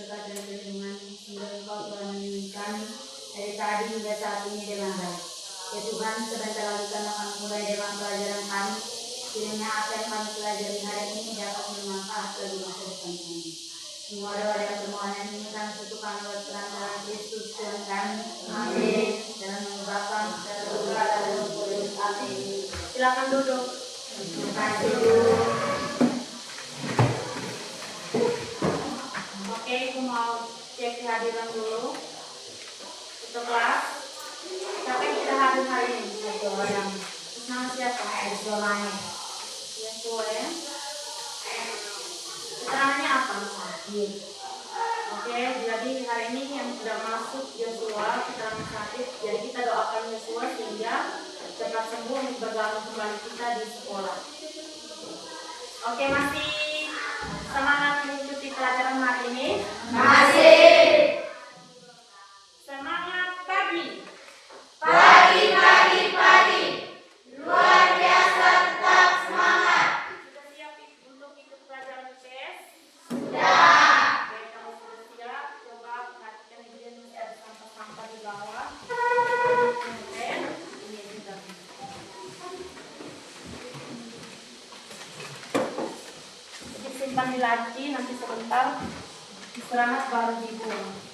berkat dan perlindungan sumber Engkau Tuhan melindungi kami dari tadi hingga saat ini dengan baik. Ya Tuhan, sebentar lagi kami akan mulai dengan pelajaran kami. Kiranya apa yang kami pelajari hari ini dapat bermanfaat bagi masa depan kami. Semua doa dan permohonan ini kami satukan lewat perantara Kristus Tuhan kami. Amin. Dalam nama Bapa dan Putra dan Roh Kudus. Amin. Silakan duduk. Terima kasih Bu. Oke, aku mau cek kehadiran dulu untuk kelas. Siapa yang sudah hadir hari ini? Satu orang. Terus nama siapa? Yesua. Yesua ya. Keterangannya apa? Sakit. Oke, jadi hari ini yang sudah masuk Yesua keterangan sakit. Jadi kita doakan Yesua sehingga cepat sembuh untuk bergabung kembali kita di sekolah. Oke, masih semangat mengikuti pelajaran hari ini? Masih. Semangat pagi. Pagi. Luar biasa, tetap semangat. Sudah siap untuk ikut pelajaran IPS? Sudah. Oke, kalau sudah siap, coba perhatikan ini masih ada sampah-sampah di bawah. Oke, ini juga. Disimpan di laci, nanti sebentar istirahat baru dibuang.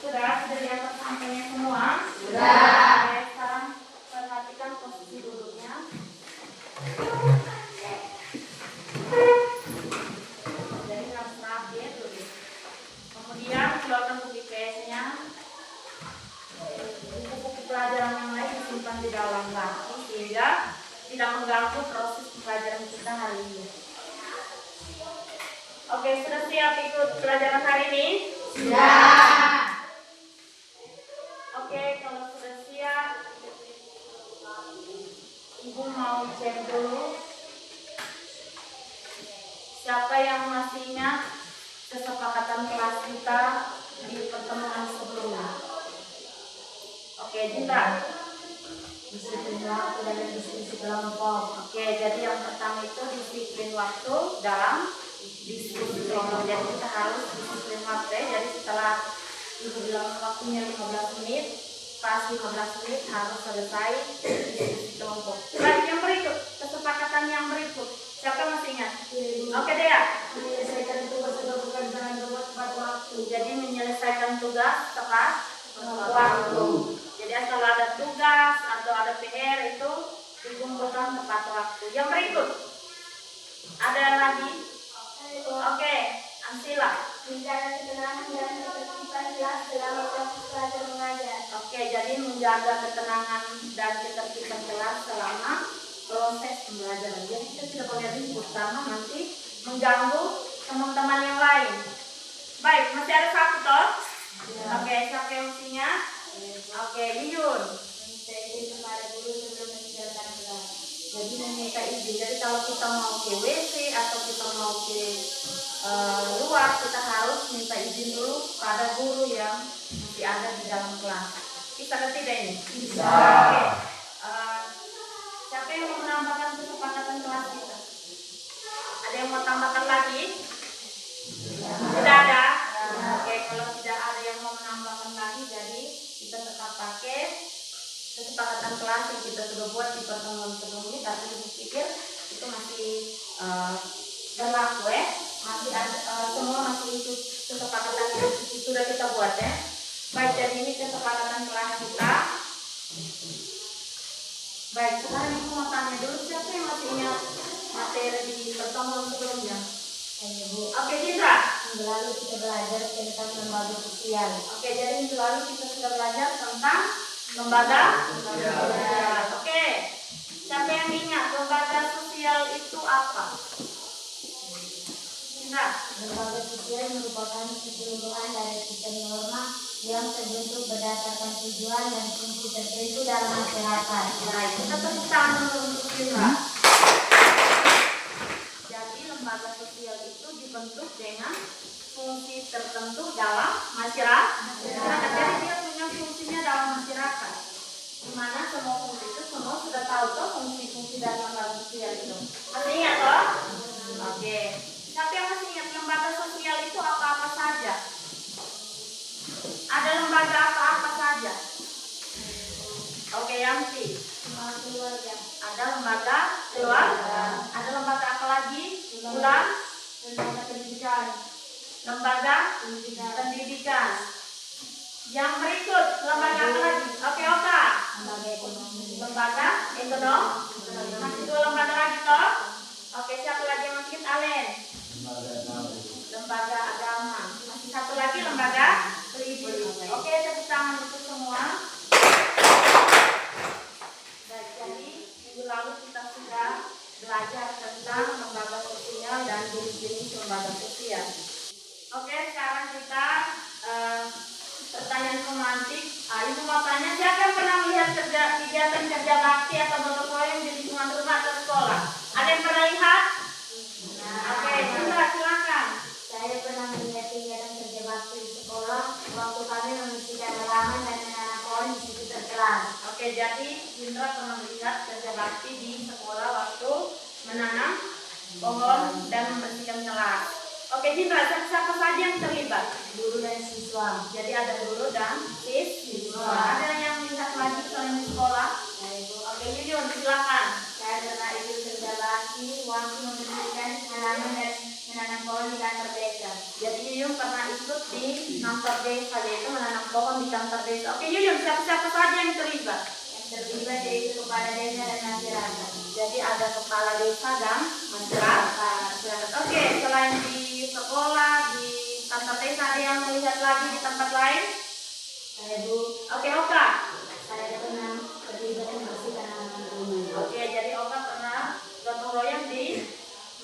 Sudah diangkat sampahnya semua? Sudah. Oke, sekarang perhatikan posisi duduknya. Jadi harus rapi ya duduk. Kemudian keluarkan buku IPS-nya. Buku-buku pelajaran yang lain disimpan di dalam laci sehingga tidak mengganggu proses pelajaran kita hari ini. Oke, sudah siap ikut pelajaran hari ini? Sudah. Oke, kalau sudah siap, Ibu mau cek dulu siapa yang masih ingat kesepakatan kelas kita di pertemuan sebelumnya. Oke, Jinta. Disiplin waktu dan diskusi kelompok. Oke, jadi yang pertama itu disiplin waktu dalam diskusi kelompok. Jadi kita harus disiplin waktu ya. Jadi setelah Ibu bilang waktunya 15 menit, pas 15 menit harus selesai diskusi kelompok. Baik, yang berikut, kesepakatan yang berikut. Siapa masih ingat? Oke deh ya. Menyelesaikan tugas atau pekerjaan tepat waktu. Jadi menyelesaikan tugas tepat waktu. Jadi kalau ada tugas atau ada PR itu dikumpulkan tepat waktu. Yang berikut, ada lagi? Oke, Ansila. Menjaga ketenangan dan ketertiban kelas selama proses belajar mengajar. Oke, jadi menjaga ketenangan dan ketertiban kelas selama proses pembelajaran. Jadi kita tidak boleh ribut karena nanti mengganggu teman-teman yang lain. Baik, masih ada satu toh? Ya. Oke, siapa yang mestinya? Oke, Yuyun. Meminta izin kepada guru sebelum meninggalkan kelas. Jadi meminta izin. Jadi kalau kita mau ke WC atau kita mau ke luar, kita harus minta izin dulu pada guru yang masih ada di dalam kelas. Bisa atau tidak ini? Bisa. Oke. Siapa yang mau menambahkan kesepakatan kelas kita? Ada yang mau tambahkan lagi? Tidak ada? Oke, kalau tidak ada yang mau menambahkan lagi, jadi kita tetap pakai kesepakatan kelas yang kita sudah buat di pertemuan sebelumnya. Tapi Ibu pikir itu masih berlaku ya. Masih ada, semua masih ikut kesepakatan yang sudah kita buat ya. Baik, jadi ini kesepakatan kelas kita. Baik, sekarang Ibu mau tanya dulu siapa yang masih ingat materi di pertemuan sebelumnya? Bu. Oke, Cindra. Minggu lalu kita belajar tentang lembaga sosial. Oke, jadi minggu lalu kita sudah belajar tentang lembaga sosial. Oke, siapa yang ingat lembaga sosial itu apa? Cindra. Lembaga sosial merupakan keseluruhan dari sistem norma yang terbentuk berdasarkan tujuan dan fungsi tertentu dalam masyarakat. Baik, kita tepuk tangan dulu untuk Cindra. Jadi lembaga sosial itu dibentuk dengan fungsi tertentu dalam masyarakat. Jadi dia punya fungsinya dalam masyarakat. Di mana semua fungsi itu semua sudah tahu toh fungsi-fungsi dari lembaga sosial itu. Masih ingat toh? Oke. Siapa yang masih ingat lembaga pendidikan. Lembaga pendidikan. Yang berikut, lembaga apa lagi? Oke, Oka. Lembaga ekonomi. Lembaga ekonomi. Masih 2 lembaga lagi toh? Oke, satu lagi yang masih Alen. Lembaga agama. Masih satu lagi lembaga pendidikan. Oke, tepuk tangan untuk semua. Baik, jadi minggu lalu kita sudah belajar tentang lembaga sosial dan jenis-jenis lembaga sosial. Oke, sekarang kita pertanyaan romantik. Ibu mau tanya, siapa yang pernah melihat kegiatan kerja bakti atau gotong royong di lingkungan rumah atau sekolah? Ada yang pernah lihat? Oke, Indra silakan. Saya pernah melihat kegiatan kerja bakti di sekolah waktu kami membersihkan halaman dan menanam pohon di sekitar kelas. Oke, jadi Indra pernah melihat kerja bakti di sekolah waktu menanam pohon dan membersihkan kelas. Oke, Indra, siapa saja yang terlibat? Guru dan siswa. Jadi ada guru dan siswa. Ada yang melihat lagi selain di sekolah? Oke, Yuyun, silakan. Saya pernah ikut kerja bakti waktu membersihkan halaman dan menanam pohon di kantor desa. Jadi Yuyun pernah ikut di kantor desa, yaitu menanam pohon di kantor desa. Oke, Yuyun, siapa saja yang terlibat? Yang terlibat yaitu kepala desa dan masyarakat. Jadi ada kepala desa dan masyarakat. Oke, selain di sekolah, di kantor desa, ada yang melihat lagi di tempat lain? Saya Bu. Oke, Oka. Saya pernah terlibat membersihkan halaman rumah. Oke, jadi Oka pernah gotong royong di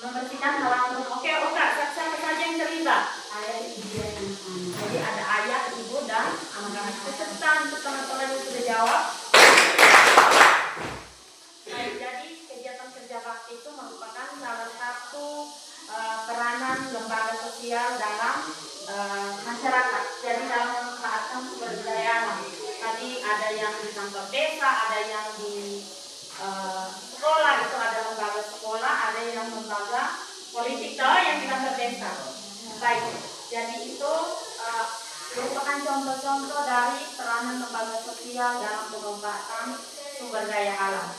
membersihkan halaman rumah. Oke, Oka, siapa saja yang terlibat? Ayah, ibu, dan anak-anak. Jadi ada ayah, ibu, dan anak-anak. Peserta untuk teman-teman yang sudah jawab. Baik, jadi kegiatan kerja bakti itu merupakan salah satu peranan lembaga sosial dalam masyarakat. Jadi dalam memanfaatkan sumber daya alam. Tadi ada yang di kantor desa, ada yang di sekolah, itu ada lembaga sekolah, ada yang lembaga politik toh yang di kantor desa. Baik, jadi itu merupakan contoh-contoh dari peranan lembaga sosial dalam pemanfaatan sumber daya alam.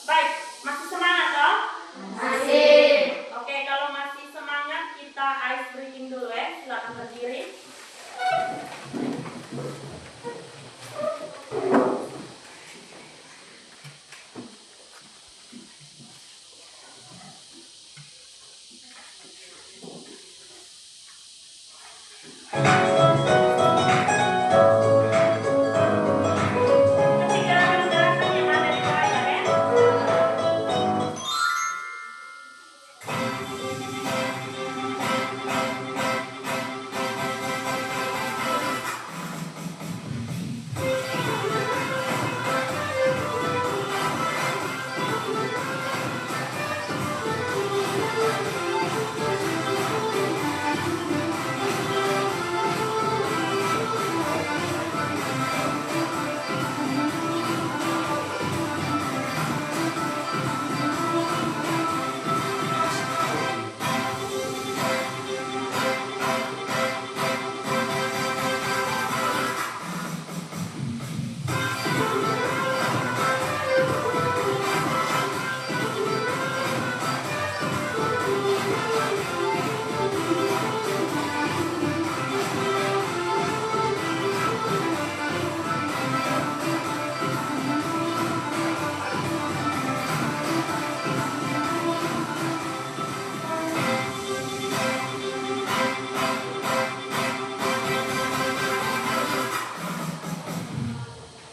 Baik, masih semangat toh? Masih. Oke, kalau masih semangat kita ice breaking dulu ya. Silakan berdiri. Ketiga gerakan yang ada di layar ya.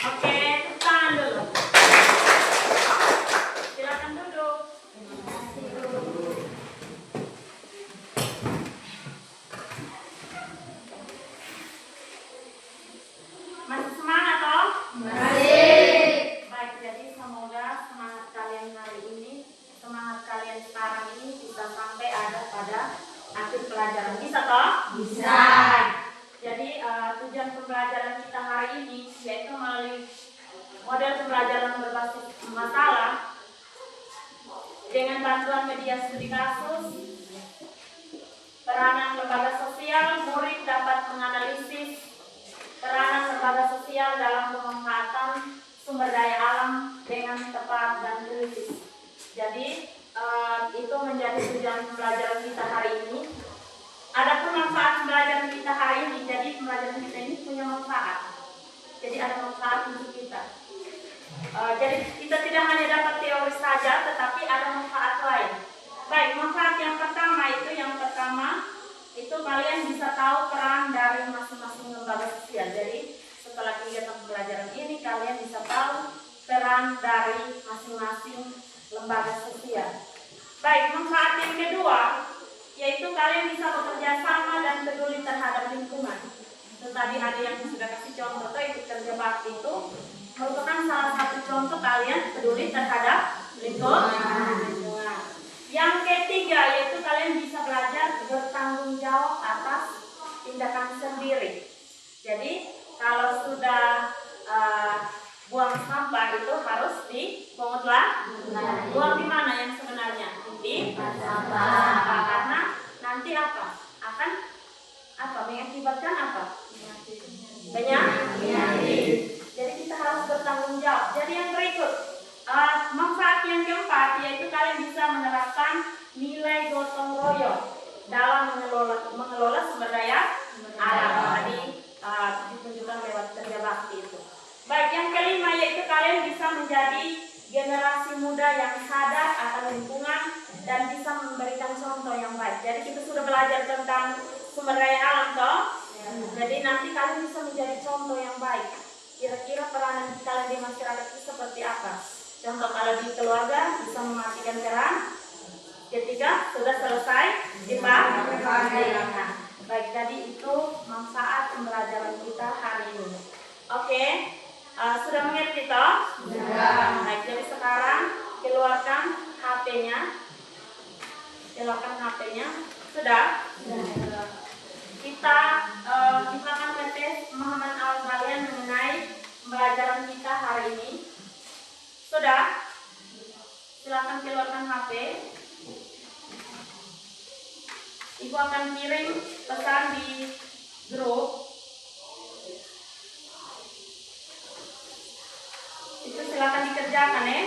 Oke, tangan dulu. Silakan duduk. Masih semangat toh? Masih. Baik, jadi semoga semangat kalian hari ini, semangat kalian sekarang ini bisa sampai ada pada akhir pelajaran. Bisa toh? Bisa. Jadi tujuan pembelajaran kita hari ini yaitu melalui model pembelajaran berbasis masalah dengan bantuan media studi kasus, peranan lembaga sosial, murid dapat menganalisis peranan lembaga sosial dalam pemanfaatan sumber daya alam dengan tepat dan kritis. Jadi itu menjadi tujuan pembelajaran kita hari ini. tahu peran dari masing-masing lembaga sosial. Jadi setelah kegiatan pembelajaran ini kalian bisa tahu peran dari masing-masing lembaga sosial. Baik, manfaat yang kedua yaitu kalian bisa bekerja sama dan peduli terhadap lingkungan. Itu tadi ada yang sudah kasih contoh, itu kerja bakti itu merupakan salah satu contoh kalian peduli terhadap lingkungan. Yang ketiga yaitu kalian bisa belajar bertanggung jawab atas tindakan sendiri. Jadi kalau sudah buang sampah itu harus dipungutlah. Buang di mana yang sebenarnya? Di sampah. Karena nanti apa? Akan apa? Mengakibatkan apa? Banyak. Jadi kita harus bertanggung jawab. Jadi yang berikut, manfaat yang keempat yaitu kalian bisa menerapkan nilai gotong royong dalam mengelola sumber daya alam. Tadi ditunjukkan lewat kerja bakti itu. Baik, yang kelima yaitu kalian bisa menjadi generasi muda yang sadar akan lingkungan dan bisa memberikan contoh yang baik. Jadi kita sudah belajar tentang sumber daya alam toh. Jadi nanti kalian bisa menjadi contoh yang baik. Kira-kira peranan kalian di masyarakat itu seperti apa? Contoh kalau di keluarga bisa mematikan keran ketika sudah selesai dipanggil. Baik, tadi itu manfaat pembelajaran kita hari ini. Oke, sudah mengerti toh? Sudah. Baik, jadi sekarang keluarkan HP-nya. Keluarkan HP-nya. Sudah? Sudah. Kita akan ngetes pemahaman awal kalian mengenai pembelajaran kita hari ini. Sudah? Silakan keluarkan HP. Ibu akan kirim pesan di grup. Itu silakan dikerjakan ya.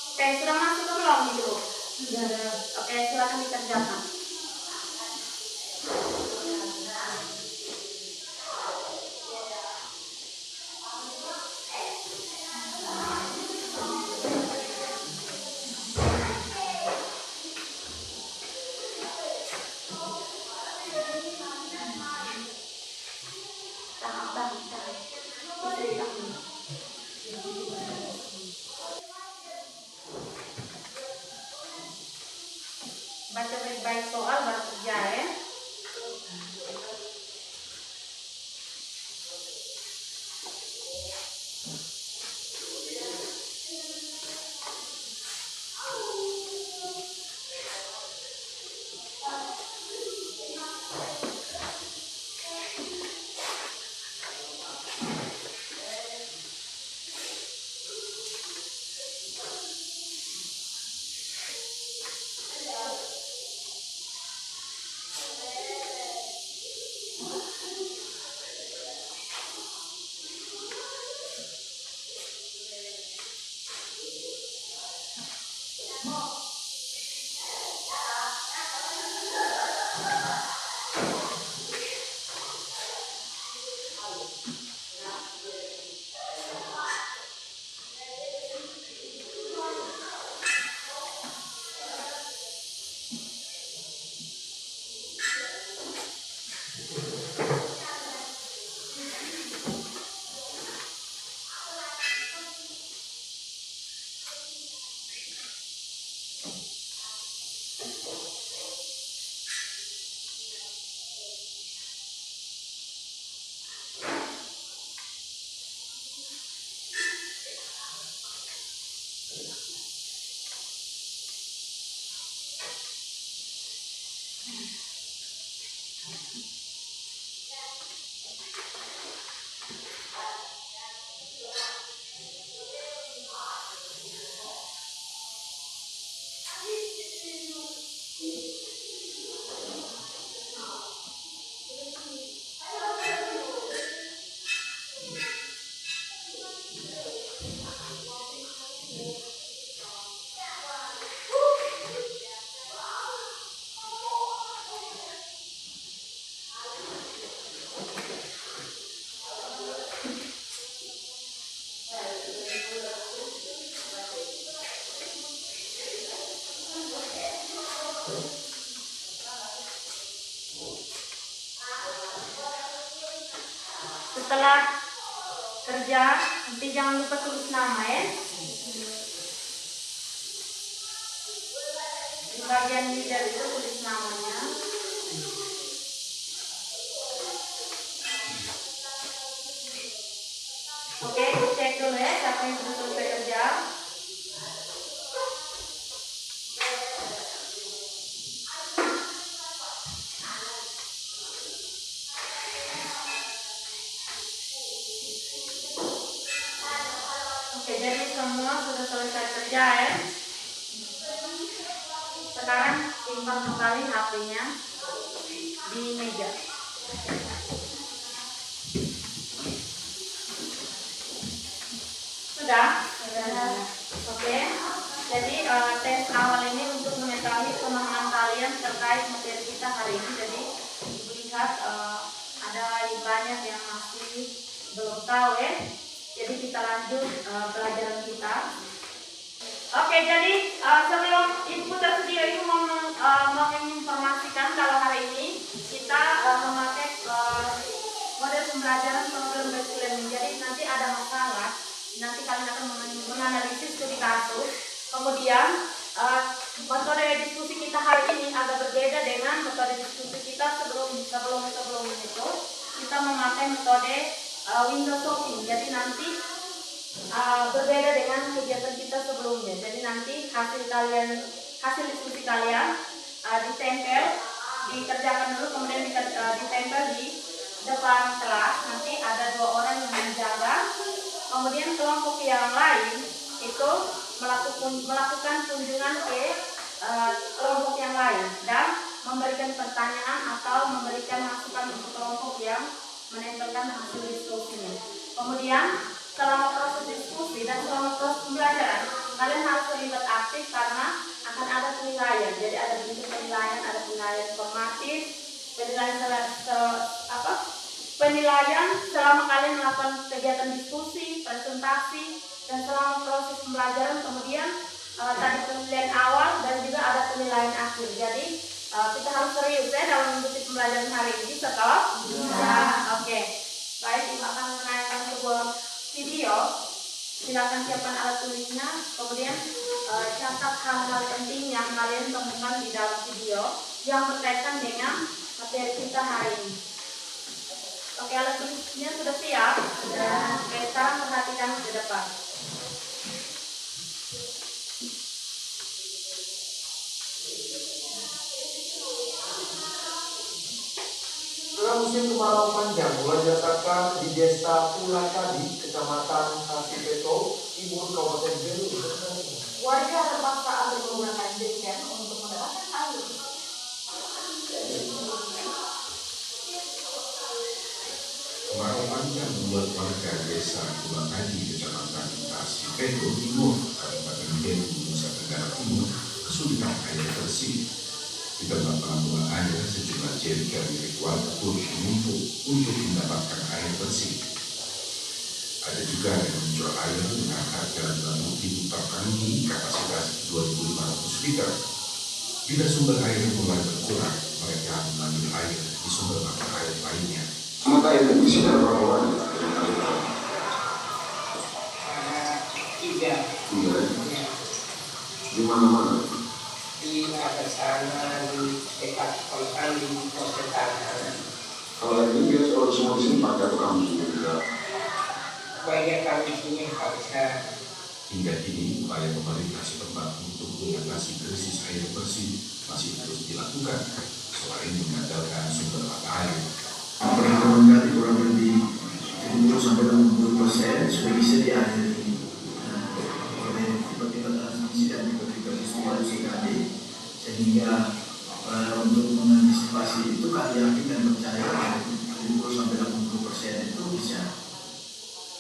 Oke, sudah masuk ke belum di grup? Sudah. Oke, silakan dikerjakan. Baca baik-baik soal baru kerja ya. setelah kerja nanti jangan lupa tulis nama ya. Di bagian leader itu tulis namanya. Oke, cek dulu ya siapa yang sudah selesai kerja. Oke, jadi semua sudah selesai kerja ya. Sekarang simpan kembali HP-nya di meja. Sudah? Oke. Jadi tes awal ini untuk mengetahui pemahaman kalian terkait materi kita hari ini. Jadi lihat ada banyak yang masih belum tahu ya. Jadi kita lanjut pelajaran kita. Oke, jadi sebelum ibu tersedia ibu mau menginformasikan kalau hari ini kita memakai model pembelajaran problem-based learning. Jadi nanti ada masalah, nanti kalian akan menganalisis studi kasus. Kemudian metode diskusi kita hari ini agak berbeda dengan metode diskusi kita sebelum itu. Kita memakai metode window shopping. Jadi nanti berbeda dengan kegiatan kita sebelumnya. Jadi nanti hasil diskusi kalian ditempel, dikerjakan dulu, kemudian ditempel di depan kelas. Nanti ada 2 orang yang menjaga. Kemudian kelompok yang lain itu melakukan kunjungan ke kelompok yang lain dan memberikan pertanyaan atau memberikan masukan untuk kelompok yang menempelkan hasil diskusinya. Kemudian selama proses diskusi dan selama proses pembelajaran kalian harus terlibat aktif karena akan ada penilaian. Jadi ada bentuk penilaian, ada penilaian formatif, penilaian selama kalian melakukan kegiatan diskusi, presentasi, dan selama proses pembelajaran. Kemudian tadi penilaian awal dan juga ada penilaian akhir. Jadi kita harus serius ya dalam mengikuti pembelajaran hari ini. Setelah oke. Baik, ibu akan menayangkan sebuah video. Silakan siapkan alat tulisnya. Kemudian catat hal-hal penting yang kalian temukan di dalam video yang berkaitan dengan materi kita hari ini. Oke, alat tulisnya sudah siap? Sudah. Oke, sekarang perhatikan ke depan. Setelah musim kemarau panjang mulai dirasakan di desa Pulakadi, kecamatan Kasipeto, Timur Kabupaten Belu. Warga terpaksa harus menggunakan jerigen untuk mendapatkan air. Kemarau panjang membuat warga desa Pulakadi, kecamatan Kasipeto Timur, Kabupaten Belu, Nusa Tenggara Timur kesulitan air bersih. Di tempat penampungan air, sejumlah jerigen milik warga pun menumpuk untuk mendapatkan air bersih. Ada juga yang menjual air dengan harga 20.000 per tangki kapasitas 2.500 liter. Bila sumber air mulai berkurang, mereka mengambil air di sumber mata air lainnya. Mata air bersih ada berapa orang? Tiga. Di mana-mana? Di atas sana, di dekat kolam, di pos tanah. Kalau lagi biasa kalau semua di sini pakai atau kamu sendiri? Banyak kami sini bisa. Hingga kini, upaya pemerintah setempat untuk mengatasi krisis air bersih masih terus dilakukan, selain mengandalkan sumber mata air. Perhitungan kali kurang lebih 70-60% sudah bisa diakhiri oleh tiba-tiba transmisi dan tiba-tiba distribusi tadi, sehingga untuk mengantisipasi itu kami yakin dan percaya 70-80% itu bisa.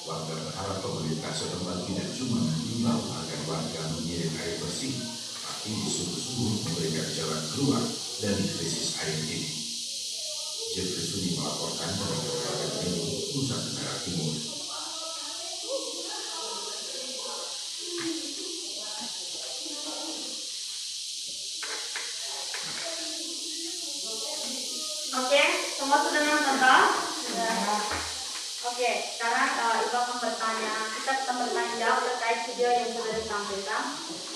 Warga berharap pemerintah setempat tidak cuma mengimbau agar warga mengirim air bersih, tapi sungguh-sungguh memberikan jalan keluar dari krisis air ini. Jeffrey Suni melaporkan dari Kabupaten Belu, Nusa Tenggara Timur. Oke, semua sudah nonton toh? Sudah. Oke. sekarang Ibu akan bertanya, kita akan bertanya jawab terkait video yang sudah ditampilkan.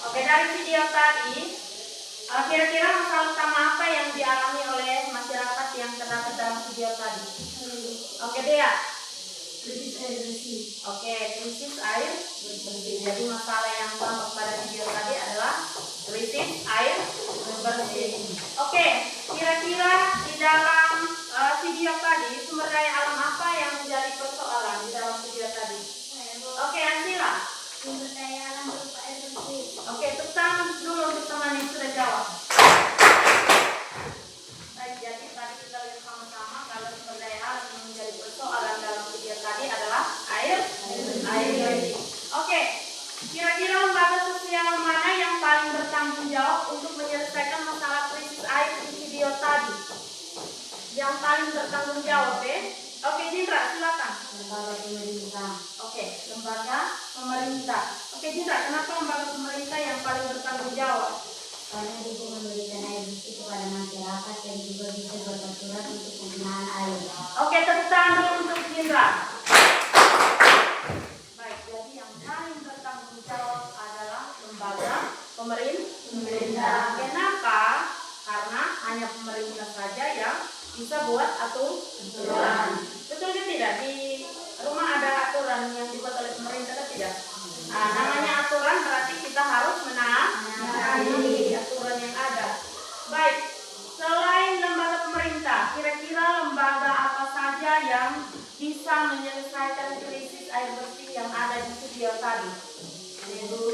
Oke, dari video tadi, kira-kira masalah utama apa yang dialami oleh masyarakat yang terdapat dalam video tadi? Oke, Dea. Krisis air bersih. Oke, krisis air bersih. Jadi masalah yang tampak pada video tadi adalah krisis air bersih. Oke, kira-kira di dalam video tadi sumber daya alam apa yang menjadi persoalan di dalam video tadi? Oke, Ansila. Sumber daya alam berupa air bersih. Oke, tepuk tangan dulu untuk teman yang sudah jawab. Baik, jadi tadi kita lihat sama-sama kalau sumber daya alam yang menjadi persoalan dalam video tadi adalah air bersih. Oke, kira-kira lembaga sosial mana yang paling bertanggung jawab untuk menyelesaikan masalah krisis air di video tadi? Yang paling bertanggung jawab, Oke, Jindra, silakan. Lembaga pemerintah. Oke, lembaga pemerintah. Oke, Jindra, kenapa lembaga pemerintah yang paling bertanggung jawab? Karena bisa memberikan air bersih kepada masyarakat dan juga bisa beraturan untuk penggunaan air. Oke, tepuk tangan dulu untuk Jindra. Baik, jadi yang paling bertanggung jawab adalah lembaga pemerintah. Kenapa? Karena hanya pemerintah saja yang bisa buat aturan. Betul tidak? Di rumah ada aturan yang dibuat oleh pemerintah atau tidak? Nah, namanya aturan berarti kita harus menaati aturan yang ada. Baik, selain lembaga pemerintah, kira-kira lembaga apa saja yang bisa menyelesaikan krisis air bersih yang ada di video tadi?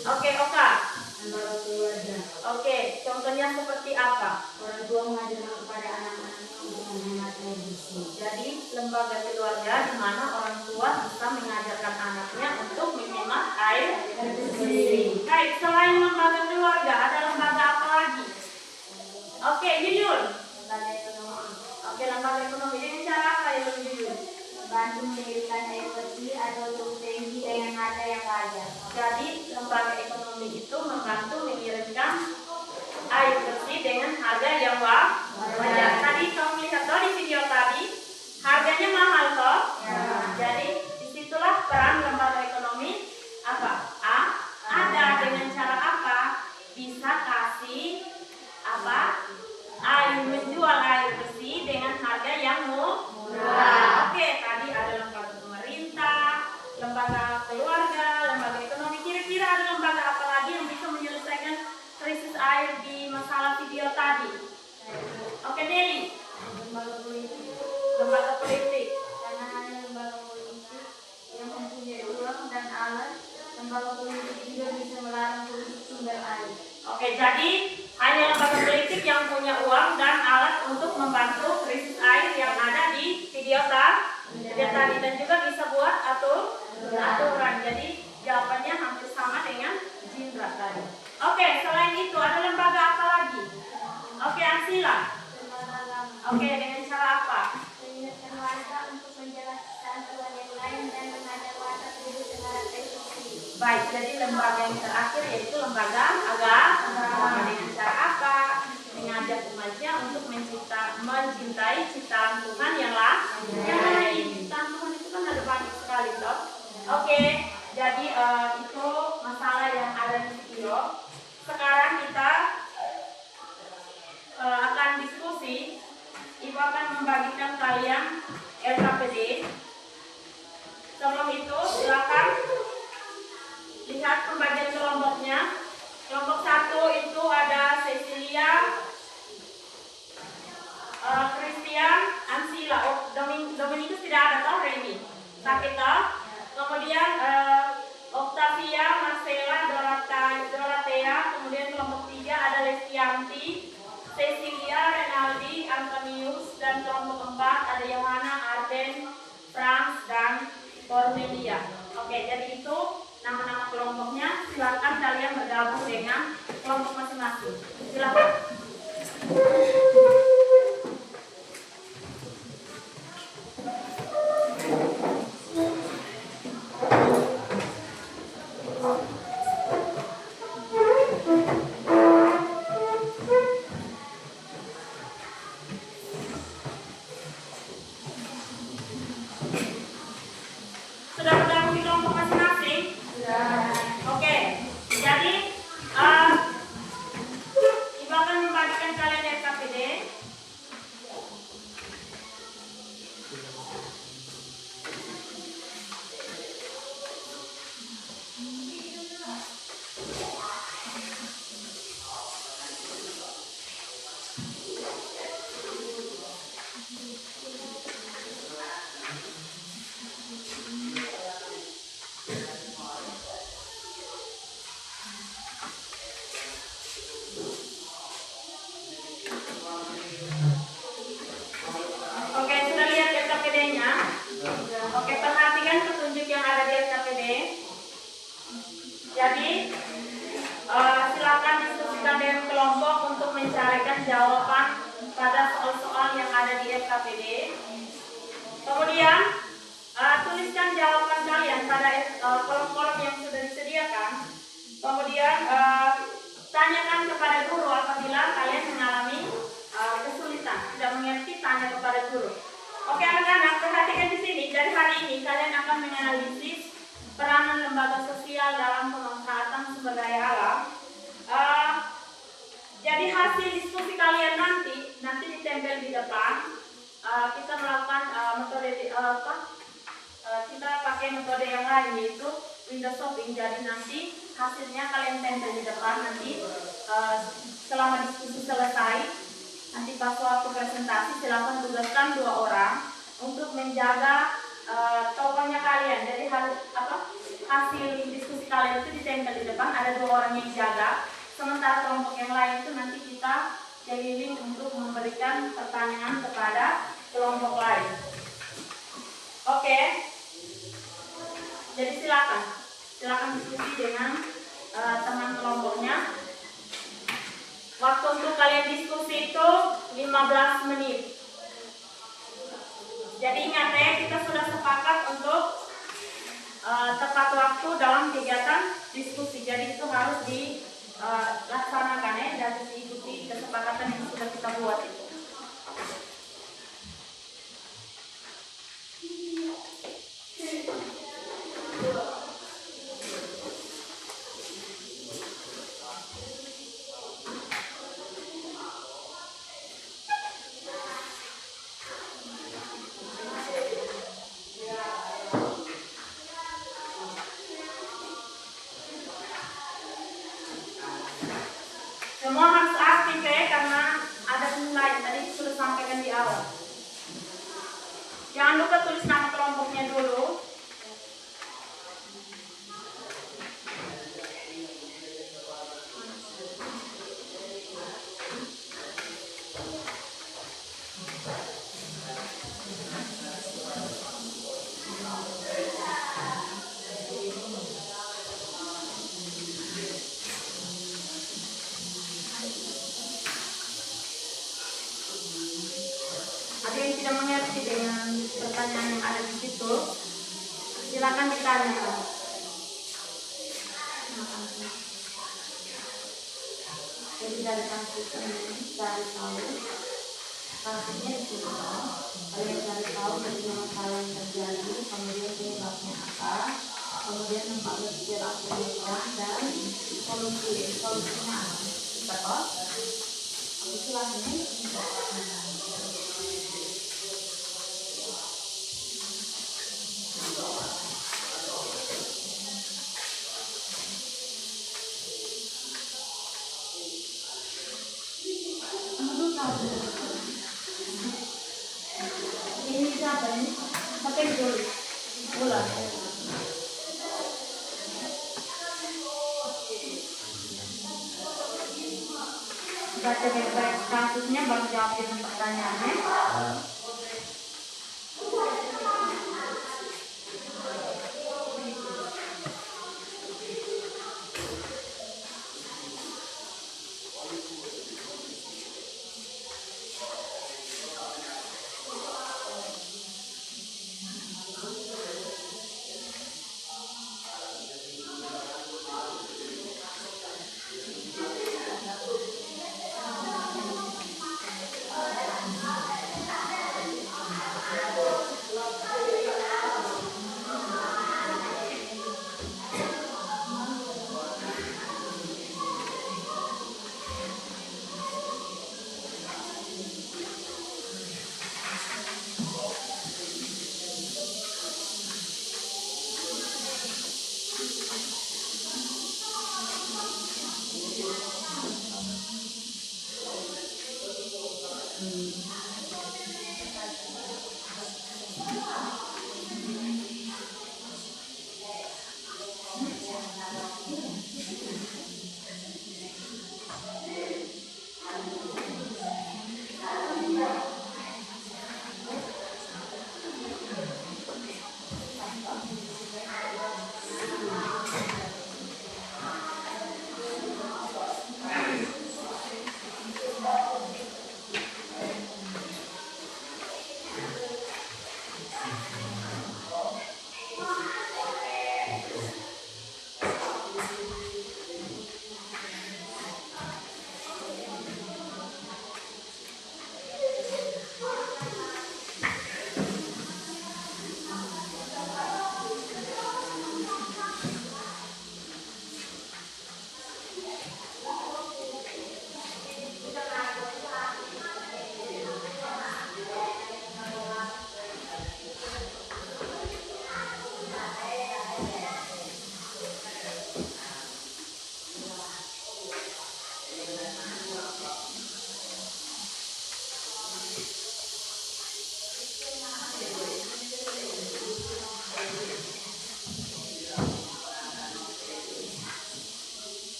Oke, Oka. Lembaga keluarga. Oke, contohnya seperti apa? Orang tua mengajarkan kepada anak-anaknya untuk menghemat air bersih. Jadi lembaga keluarga di mana orang tua bisa mengajarkan anaknya untuk menghemat air bersih. Baik, selain lembaga keluarga ada lembaga apa lagi? Oke, Yuyun. Lembaga ekonomi. Oke, lembaga ekonomi. Dengan cara apa ya, Yuyun? Membantu mendirikan air bersih atau subsidi dengan harga yang wajar. Jadi lembaga ekonomi itu membantu mengirimkan air bersih dengan harga yang wajar. Tadi kamu lihat toh di video tadi harganya mahal toh. Jadi disitulah peran lembaga ekonomi apa? Ada dengan cara apa? Bisa kasih apa? Menjual air bersih dengan harga yang murah. Oke, tadi ada lembaga pemerintah, lembaga keluarga, lembaga ekonomi. Kira-kira ada lembaga apa lagi yang bisa menyelesaikan krisis air di masalah video tadi? Oke, Deli. Lembaga politik. Lembaga politik. Karena hanya lembaga politik yang mempunyai uang dan alat, lembaga politik juga bisa melarang politik sumber air. Oke, jadi hanya lembaga politik yang punya uang dan alat untuk membantu krisis air yang ada di video tadi dan juga bisa buat aturan. Jadi jawabannya hampir sama dengan Jindra tadi. Oke, selain itu ada lembaga apa lagi? Oke, Ansila. Oke, dengan cara apa? Mengingatkan warga untuk menjelaskan aturan yang lain dan mengajak warga hidup secara efisien. Baik, jadi lembaga yang terakhir yaitu lembaga agama. Dengan cara apa? Mengajak umatnya untuk mencintai ciptaan Tuhan yang lain. Ciptaan Tuhan itu kan ada banyak sekali toh. Oke, jadi itu masalah yang ada di video. Sekarang kita akan diskusi. Ibu akan membagikan kalian LKPD. Sebelum itu silakan lihat pembagian kelompoknya. Kelompok 1 itu ada Cecilia, Christian, Ansila. Dominikus tidak ada toh, Reni. Tapi toh. Kemudian Octavia, Marcela, Dorothea. Kemudian kelompok 3 ada Lestianti, Cecilia, Renaldi, Antonius, dan kelompok 4 ada Yohana, Arden, Franz, dan Cornelia. Oke, jadi itu nama-nama kelompoknya. Silakan kalian bergabung dengan kelompok masing-masing. Silakan. Sudah bergabung di kelompok masing-masing? Sudah. Oke. Jadi Ibu akan membagikan kalian RKPD. Oke, sudah lihat RKPD-nya? Oke, perhatikan petunjuk yang ada di RKPD. Jadi, silakan diskusikan dengan kelompok untuk mencarikan jawaban pada soal-soal yang ada di RKPD. Kemudian, tuliskan jawaban kalian pada kolom-kolom yang sudah disediakan. Kemudian, tanyakan kepada guru apabila kalian mengalami kesulitan, tidak mengerti, tanya kepada guru. Oke anak-anak, perhatikan di sini. Dari hari ini kalian akan menganalisis peranan lembaga sosial dalam pemanfaatan sumber daya alam. Jadi hasil diskusi kalian nanti ditempel di depan. Kita melakukan metode kita pakai metode yang lain, yaitu window shopping. Jadi nanti hasilnya kalian tempel di depan. Nanti selama diskusi selesai, nanti pas waktu presentasi silakan tugaskan 2 orang untuk menjaga tokonya kalian. Jadi hasil diskusi kalian itu ditempel di depan, ada 2 orang yang jaga. Sementara kelompok yang lain itu nanti kita keliling untuk memberikan pertanyaan kepada kelompok lain. Oke. Jadi silakan diskusi dengan teman kelompoknya. Waktu untuk kalian diskusi itu 15 menit. Jadi ingat ya, kita sudah sepakat untuk tepat waktu dalam kegiatan diskusi. Jadi itu harus dilaksanakan ya, dan diikuti kesepakatan yang sudah kita buat itu. Semua harus aktif ya, karena ada penilaian tadi sudah sampaikan di awal. Jangan lupa tulis nama kelompoknya dulu. Ada yang tidak mengerti dengan pertanyaan yang ada di situ, silakan ditanyakan. Jadi dari kasus ini cari tahu kasusnya di situ. Kalian cari tahu bagaimana masalah yang terjadi, kemudian penyebabnya apa, kemudian tempat beristirahat dan solusinya apa. Betul? Silakan ini. Ini siapa ini? Pakai dulu. Bulan. Baca baik-baik kasusnya, baru jawab dengan pertanyaannya.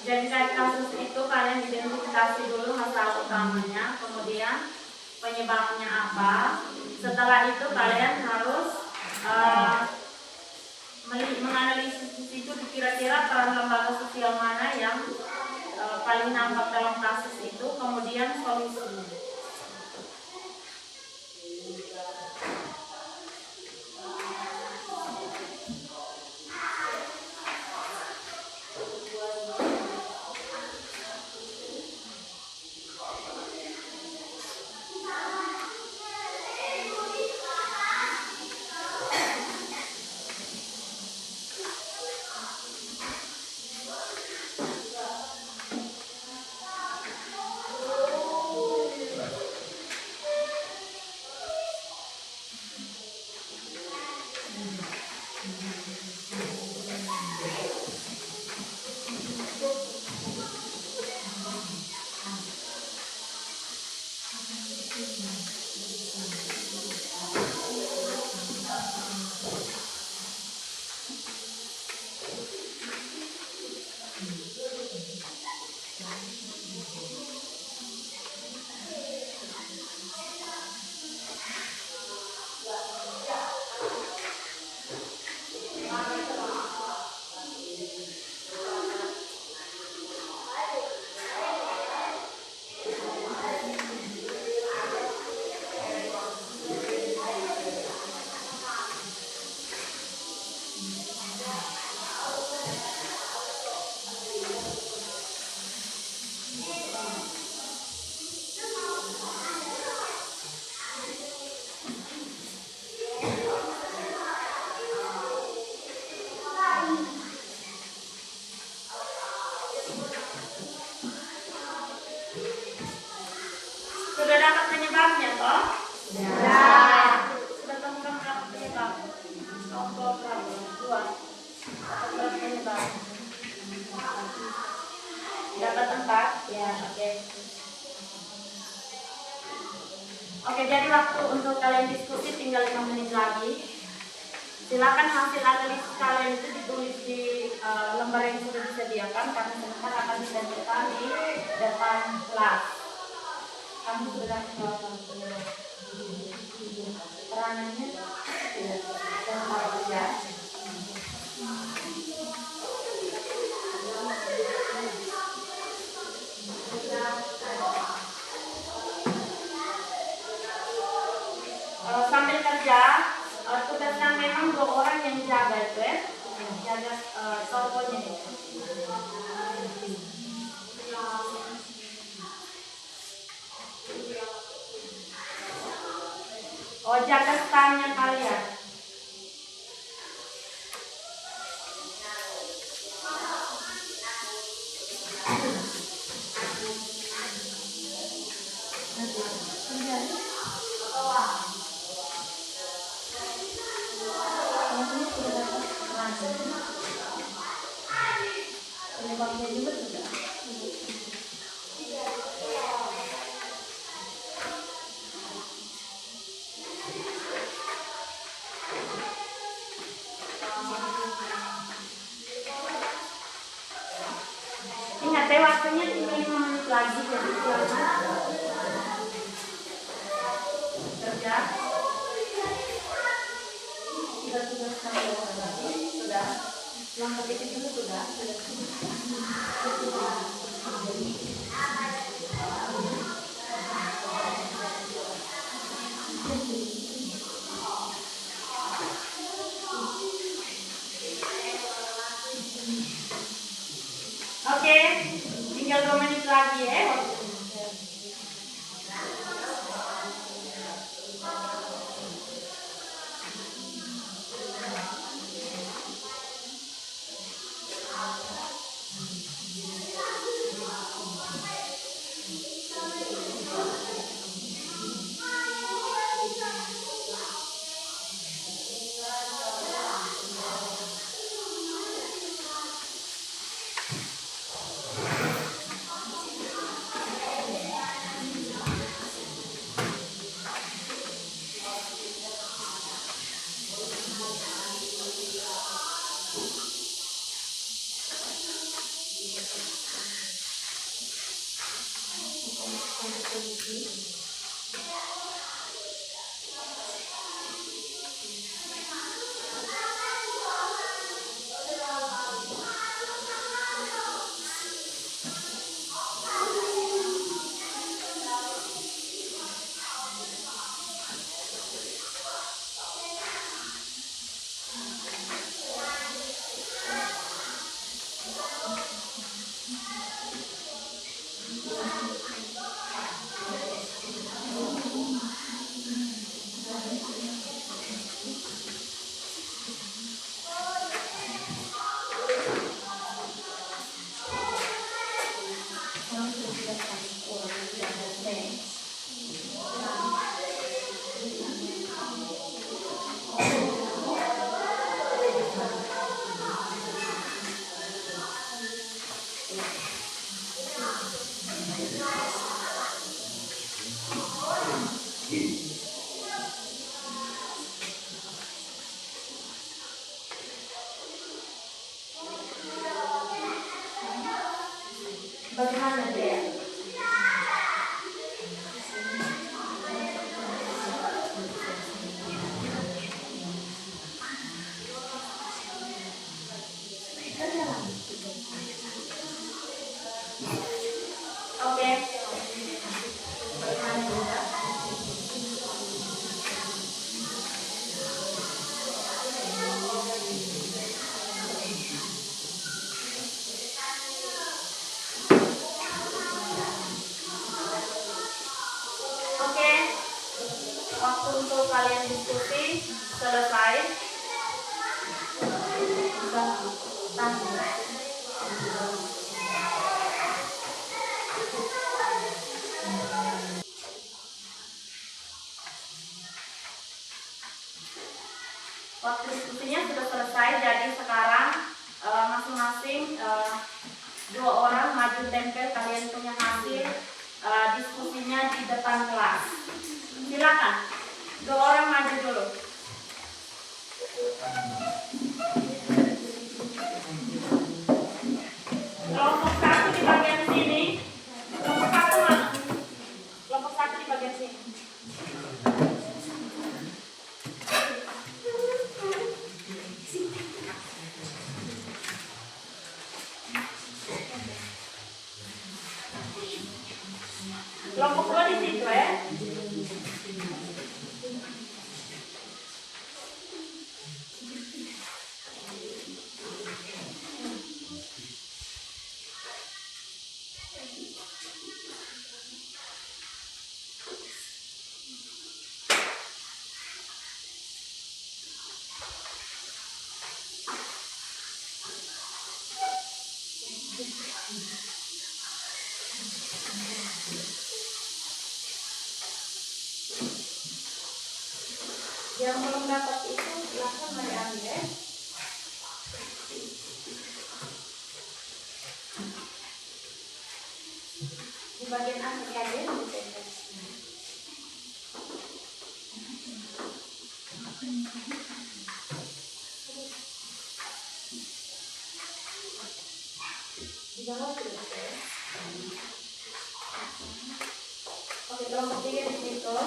Jadi dari kasus itu kalian identifikasi dulu masalah utamanya, kemudian penyebabnya apa. Setelah itu kalian harus menganalisis itu kira-kira peran lembaga sosial mana yang paling nampak dalam kasus itu, kemudian solusinya. Sudah dapat penyebabnya toh? Sudah temukan berapa penyebab? Kelompok berapa? 2. Dapat berapa penyebab? Dapat 4? Ya, oke. Oke, jadi waktu untuk kalian diskusi tinggal 5 menit lagi. Silakan hasil analisis kalian itu ditulis di lembar yang sudah disediakan, karena sebentar akan disajikan di depan kelas. Kamu sudah peranannya taruh aja. Sambil kerja, tugasnya memang 2 orang yang jaga itu ya, jaga tokonya itu. Oh, jaga standnya kalian. Penyebabnya juga sudah. Ingat deh, waktunya tinggal 5 menit lagi, jadi silakan kerja. Sudah sampai lagi, sudah. Yang sedikit dulu sudah. Oke, tinggal 2 menit lagi ya. Bagaimana dia? Oke. Bagaimana juga? Oke. Waktu untuk kalian diskusi selesai. Waktu diskusinya sudah selesai, jadi sekarang masing-masing dua orang maju tempel kalian punya hasil diskusinya di depan kelas. Silakan, dua orang maju dulu. Kelompok satu di bagian sini. Kelompok satu mana? Kelompok satu di bagian sini. Kelompok dua di situ ya. Yang belum dapat itu silahkan mari ambil ya. Di bagian akhir kalian ditempel. Di bawah dulu ya. Oke, kelompok tiga di situ.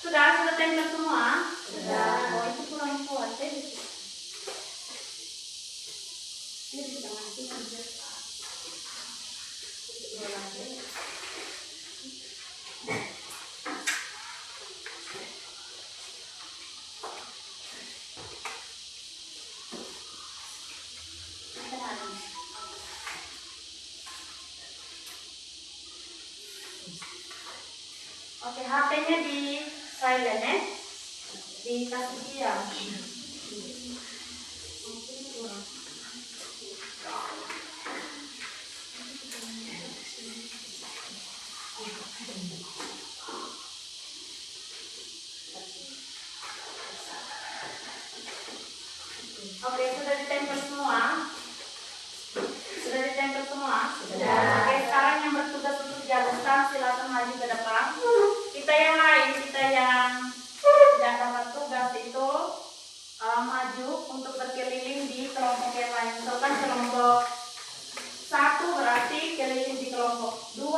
Sudah tempel semua? Sudah. Oh, itu kurang kuat ya. Ini bisa mati aja. Oke, HP-nya di silent ya. Dikasih diam. Oke, sudah ditempel semua? Sudah ditempel semua? Sudah. Oke, sekarang yang bertugas untuk jalankan silakan maju ke depan. Kita yang lain, kita yang tidak dapat tugas itu maju untuk berkeliling di kelompok yang lain. Misalkan kelompok 1 berarti keliling di kelompok 2,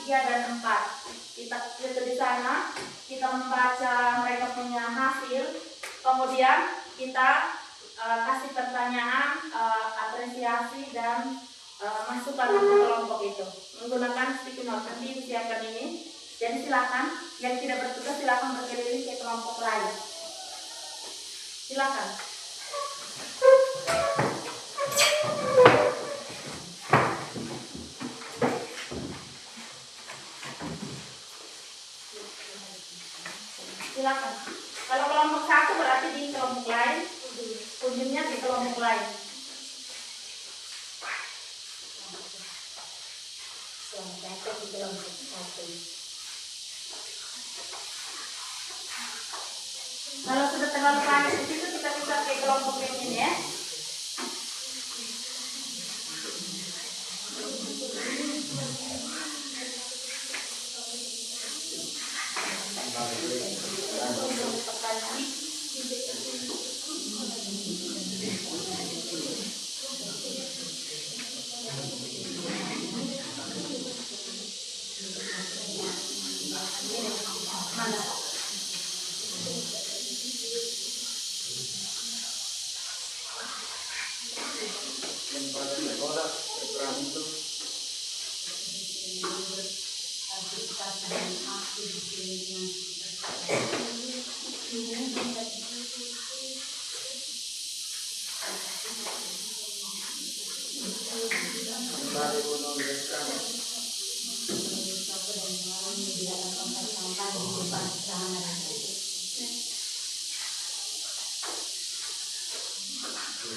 3, dan 4. Kita di sana, kita membaca mereka punya hasil, kemudian kita kasih pertanyaan, apresiasi, dan masukan untuk kelompok itu menggunakan sticky note. Nanti disiapkan ini. Jadi silakan yang tidak bertugas silakan berkeliling ke kelompok lain. Silakan. Silakan. Kalau kelompok 1 berarti di kelompok lain, ujungnya di kelompok lain. Selanjutnya di kelompok 1. Kalau sudah terlalu panik di situ kita bisa ke kelompok yang ini ya. Mana?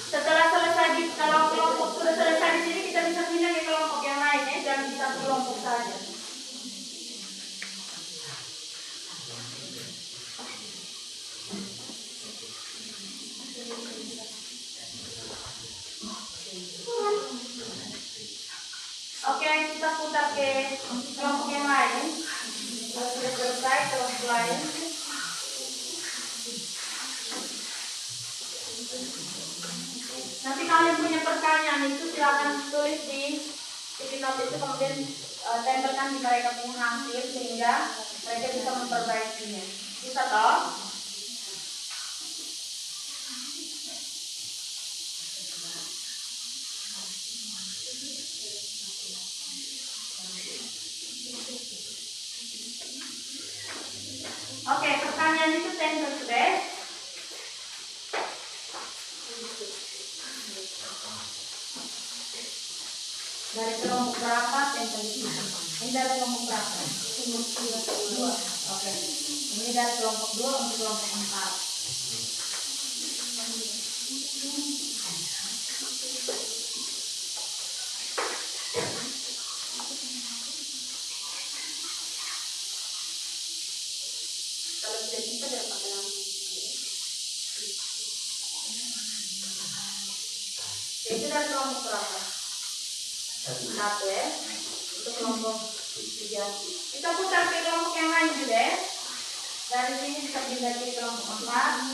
Setelah selesai kalau kelompok sudah selesai di sini kita bisa pindah ke kelompok yang lain ya, jangan di satu kelompok saja. Oke, kita putar ke kelompok yang lain. Kalau sudah selesai kelompok lain. Nanti kalian punya pertanyaan itu silakan tulis di sticky note itu, kemudian tempelkan di mereka punya hasil sehingga mereka bisa memperbaikinya. Bisa toh? Oke, pertanyaan itu tempel sudah. Dari kelompok berapa tempel di sini? Ini dari kelompok berapa? Kelompok 2. Oke. Ini dari kelompok 2 untuk kelompok 4. Kalau tidak bisa dapat langsung. Itu dari kelompok berapa? 1 ya. Untuk kelompok 3. Kita putar ke kelompok yang lain juga ya. Dari sini bisa pindah ke kelompok 4.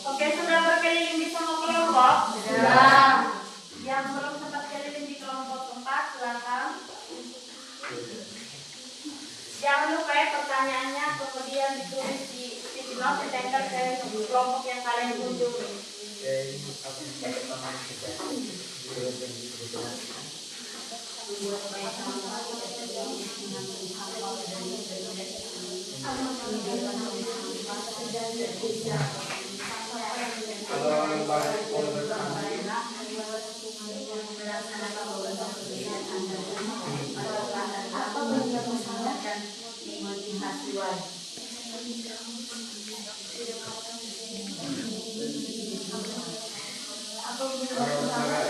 Oke, sudah berkeliling di semua kelompok. kelompok? Sudah. Yang belum sempat keliling di kelompok 4, silakan. Jangan lupa ya pertanyaannya, kemudian ditulis di sticky note, ditempel ke kelompok yang kalian kunjungi. Kalau lembaga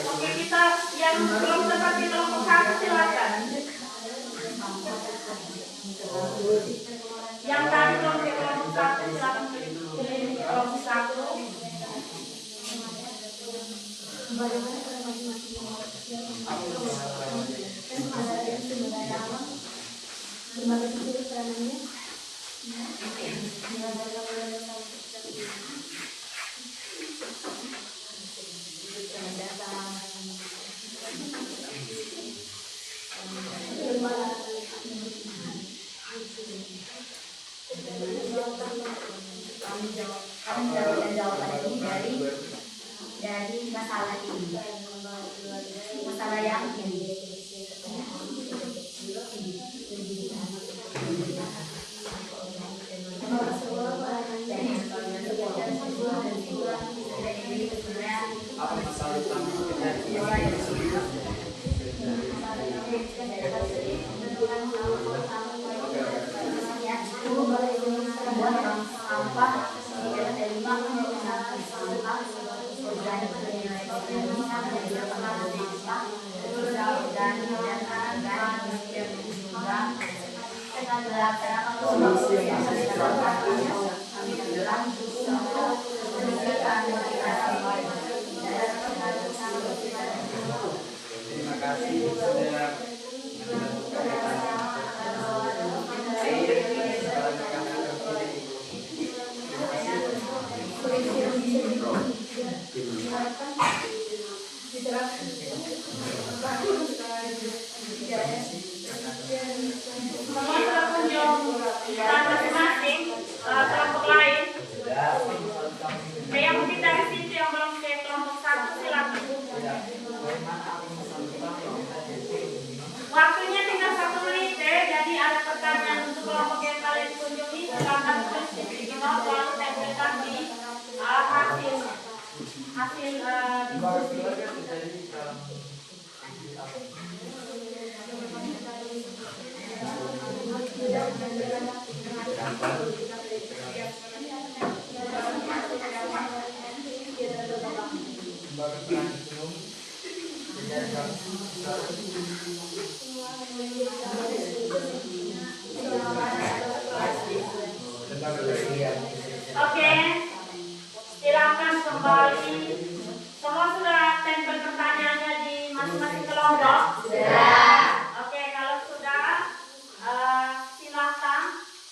Oke, kita yang belum sempat di kelompok 1 silakan. Yang tadi belum di kelompok 1 silakan keliling di kelompok 1. Kami jawaban ini dari masalah ini, masalah yang ini. apa masalah utama Terima kasih sudah Semua sudah kunjung dan masing-masing kelompok lain. Yang mungkin dari situ yang belum ke kelompok 1 silakan. Waktunya tinggal 1 menit deh. Jadi ada pertanyaan untuk kelompok yang kalian kunjungi, silakan tulis di sticky note lalu tempelkan di hasil Oke, silakan kembali. Semua sudah tempel pertanyaannya di masing-masing kelompok? Sudah. Oke, kalau sudah, silakan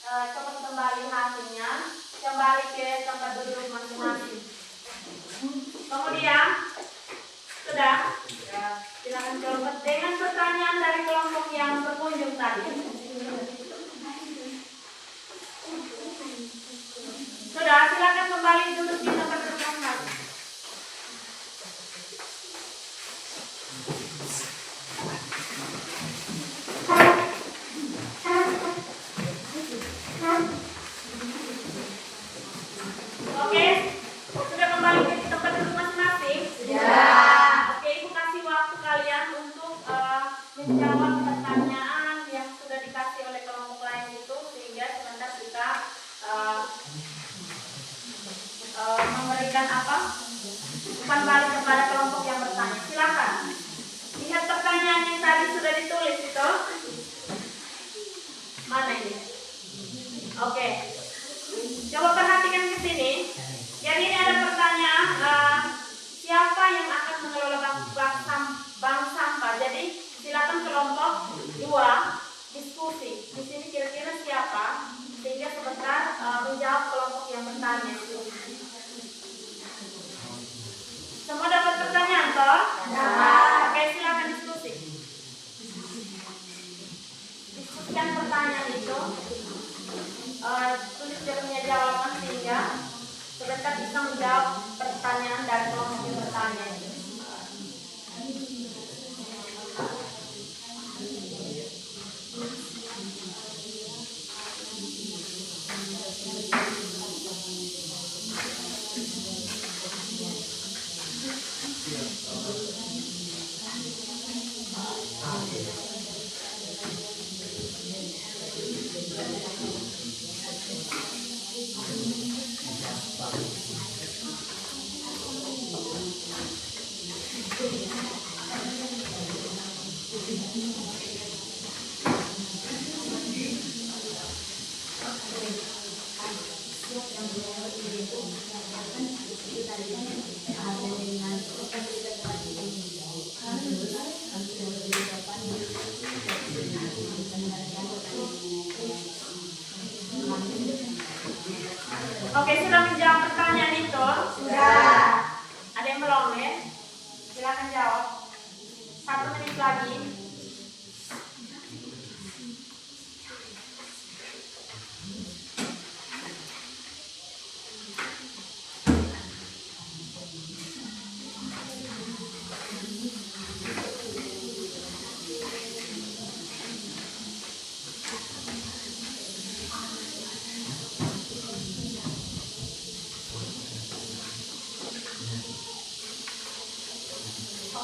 cepat kembali hasilnya, kembali ke tempat duduk masing-masing. Kemudian, sudah, silakan jawab dengan pertanyaan dari kelompok yang berkunjung tadi. Sudah, silakan kembali duduk di tempat duduk masing-masing. Oke, sudah kembali ke tempat duduk masing-masing? Sudah. Oke, Ibu kasih waktu kalian untuk menjawab pertanyaan yang sudah dikasih oleh kelompok lain itu, sehingga sebentar kita memberikan umpan balik kepada kelompok yang bertanya. Silakan. Lihat pertanyaan yang tadi sudah ditulis itu. Mana ini? Oke. Coba perhatikan ke sini. Jadi ini ada pertanyaan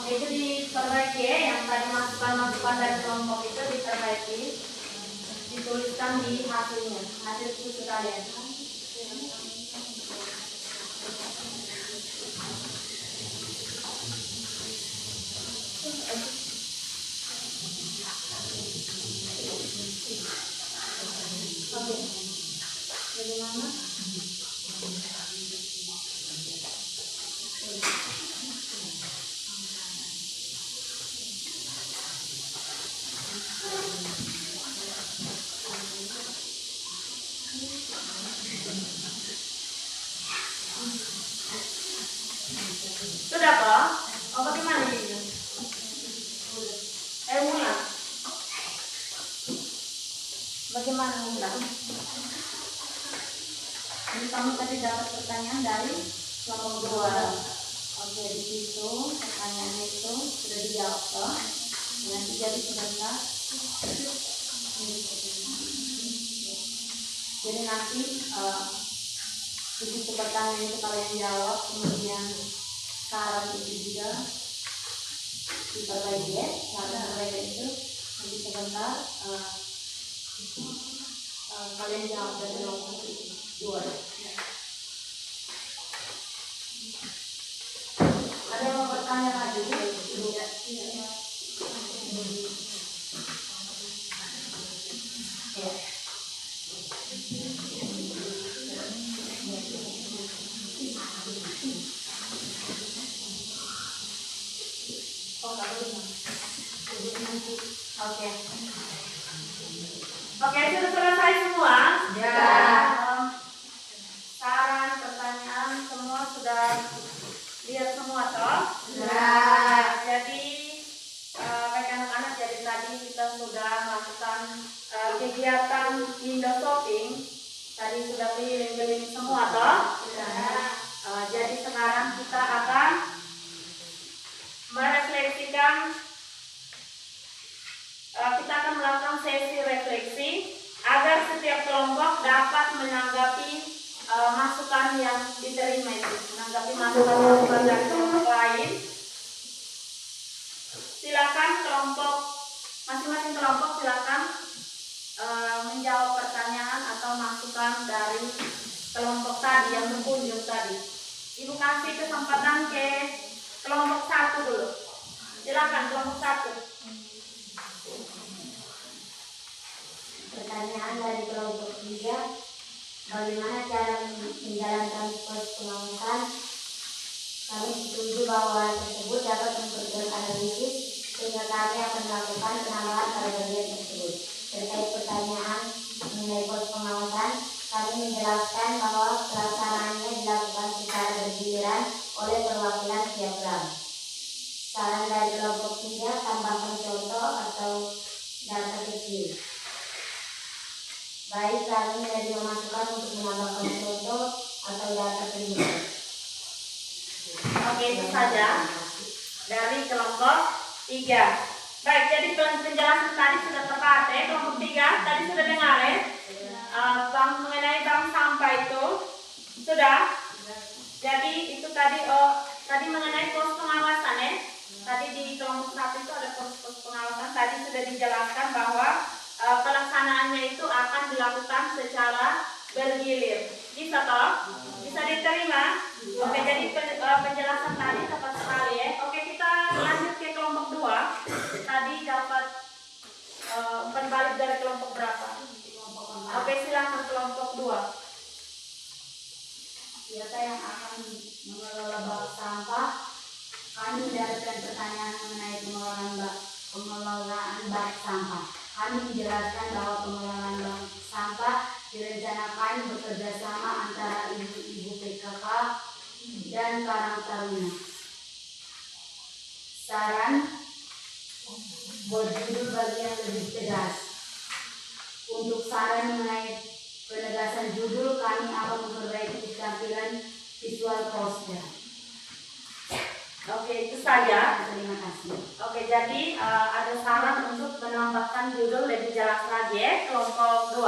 Oke, itu diperbaiki ya, yang tadi masukan-masukan dari kelompok itu diperbaiki, dituliskan di hasilnya, hasil studi kalian. Oke, bagaimana? Sudah kok? Oh, bagaimana ini? Ulang. Bagaimana ulang? Ini kamu tadi dapat pertanyaan dari kelompok 2. Oke, di situ pertanyaan itu sudah dijawab toh. Nanti jadi sebentar. Jadi nanti di situ pertanyaan itu kalian jawab, kemudian saran itu juga diperbaiki ya. Saran perbaiki itu nanti sebentar kalian jawab dari kelompok 2. Ada yang mau bertanya lagi? Ya. Oke. Oke, sudah selesai semua? Ya. Saran, pertanyaan, semua sudah lihat semua toh? Ya. Jadi baik anak-anak, jadi tadi kita sudah melakukan kegiatan window shopping. Tadi sudah keliling-keliling semua toh? Ya. Jadi sekarang kita akan merefleksikan. Kita akan melakukan sesi refleksi agar setiap kelompok dapat menanggapi masukan yang diterima itu, menanggapi masukan dari kelompok lain. Silakan masing-masing kelompok silakan menjawab pertanyaan atau masukan dari kelompok tadi yang berkunjung tadi. Ibu kasih kesempatan ke kelompok 1 dulu. Silakan kelompok 1. Pertanyaan dari kelompok 3, bagaimana cara menjalankan proses pengawasan? Kami setuju bahwa hal tersebut dapat memperkuat analisis sehingga kami akan melakukan penambahan pada bagian tersebut. Terkait pertanyaan mengenai proses pengawasan, kami menjelaskan bahwa pelaksanaannya dilakukan secara bergiliran oleh perwakilan setiap bank. Saran dari kelompok 3, tambahkan contoh atau data kecil. Baik, kami menerima masukan untuk menambahkan contoh atau data penunjuk. Oke, itu saja dari kelompok 3. Baik, jadi penjelasan tadi sudah tepat ya. Kelompok 3 tadi sudah dengar ya. Mengenai bank sampah itu sudah. Jadi itu tadi mengenai pos pengawasan ya. Tadi di kelompok 1 itu ada pos pengawasan. Tadi sudah dijelaskan bahwa pelaksanaannya itu akan dilakukan secara bergilir. Bisa toh? Bisa diterima? Oke, jadi penjelasan tadi tepat sekali ya. Oke, kita lanjut ke kelompok 2. Tadi dapat umpan balik dari kelompok berapa? Oke, silakan kelompok 2. Siapa yang akan mengelola bank sampah? Kami mendapatkan pertanyaan mengenai pengelolaan bank sampah. Kami menjelaskan bahwa pengelolaan bank sampah direncanakan bekerja sama antara ibu-ibu PKK dan Karang Taruna. Saran buat judul bagian lebih tegas. Untuk saran mengenai penegasan judul, kami akan memperbaiki tampilan visual poster. Oke, itu saja. Terima kasih. Oke, jadi ada saran untuk menambahkan judul lebih jelas lagi ya, kelompok 2.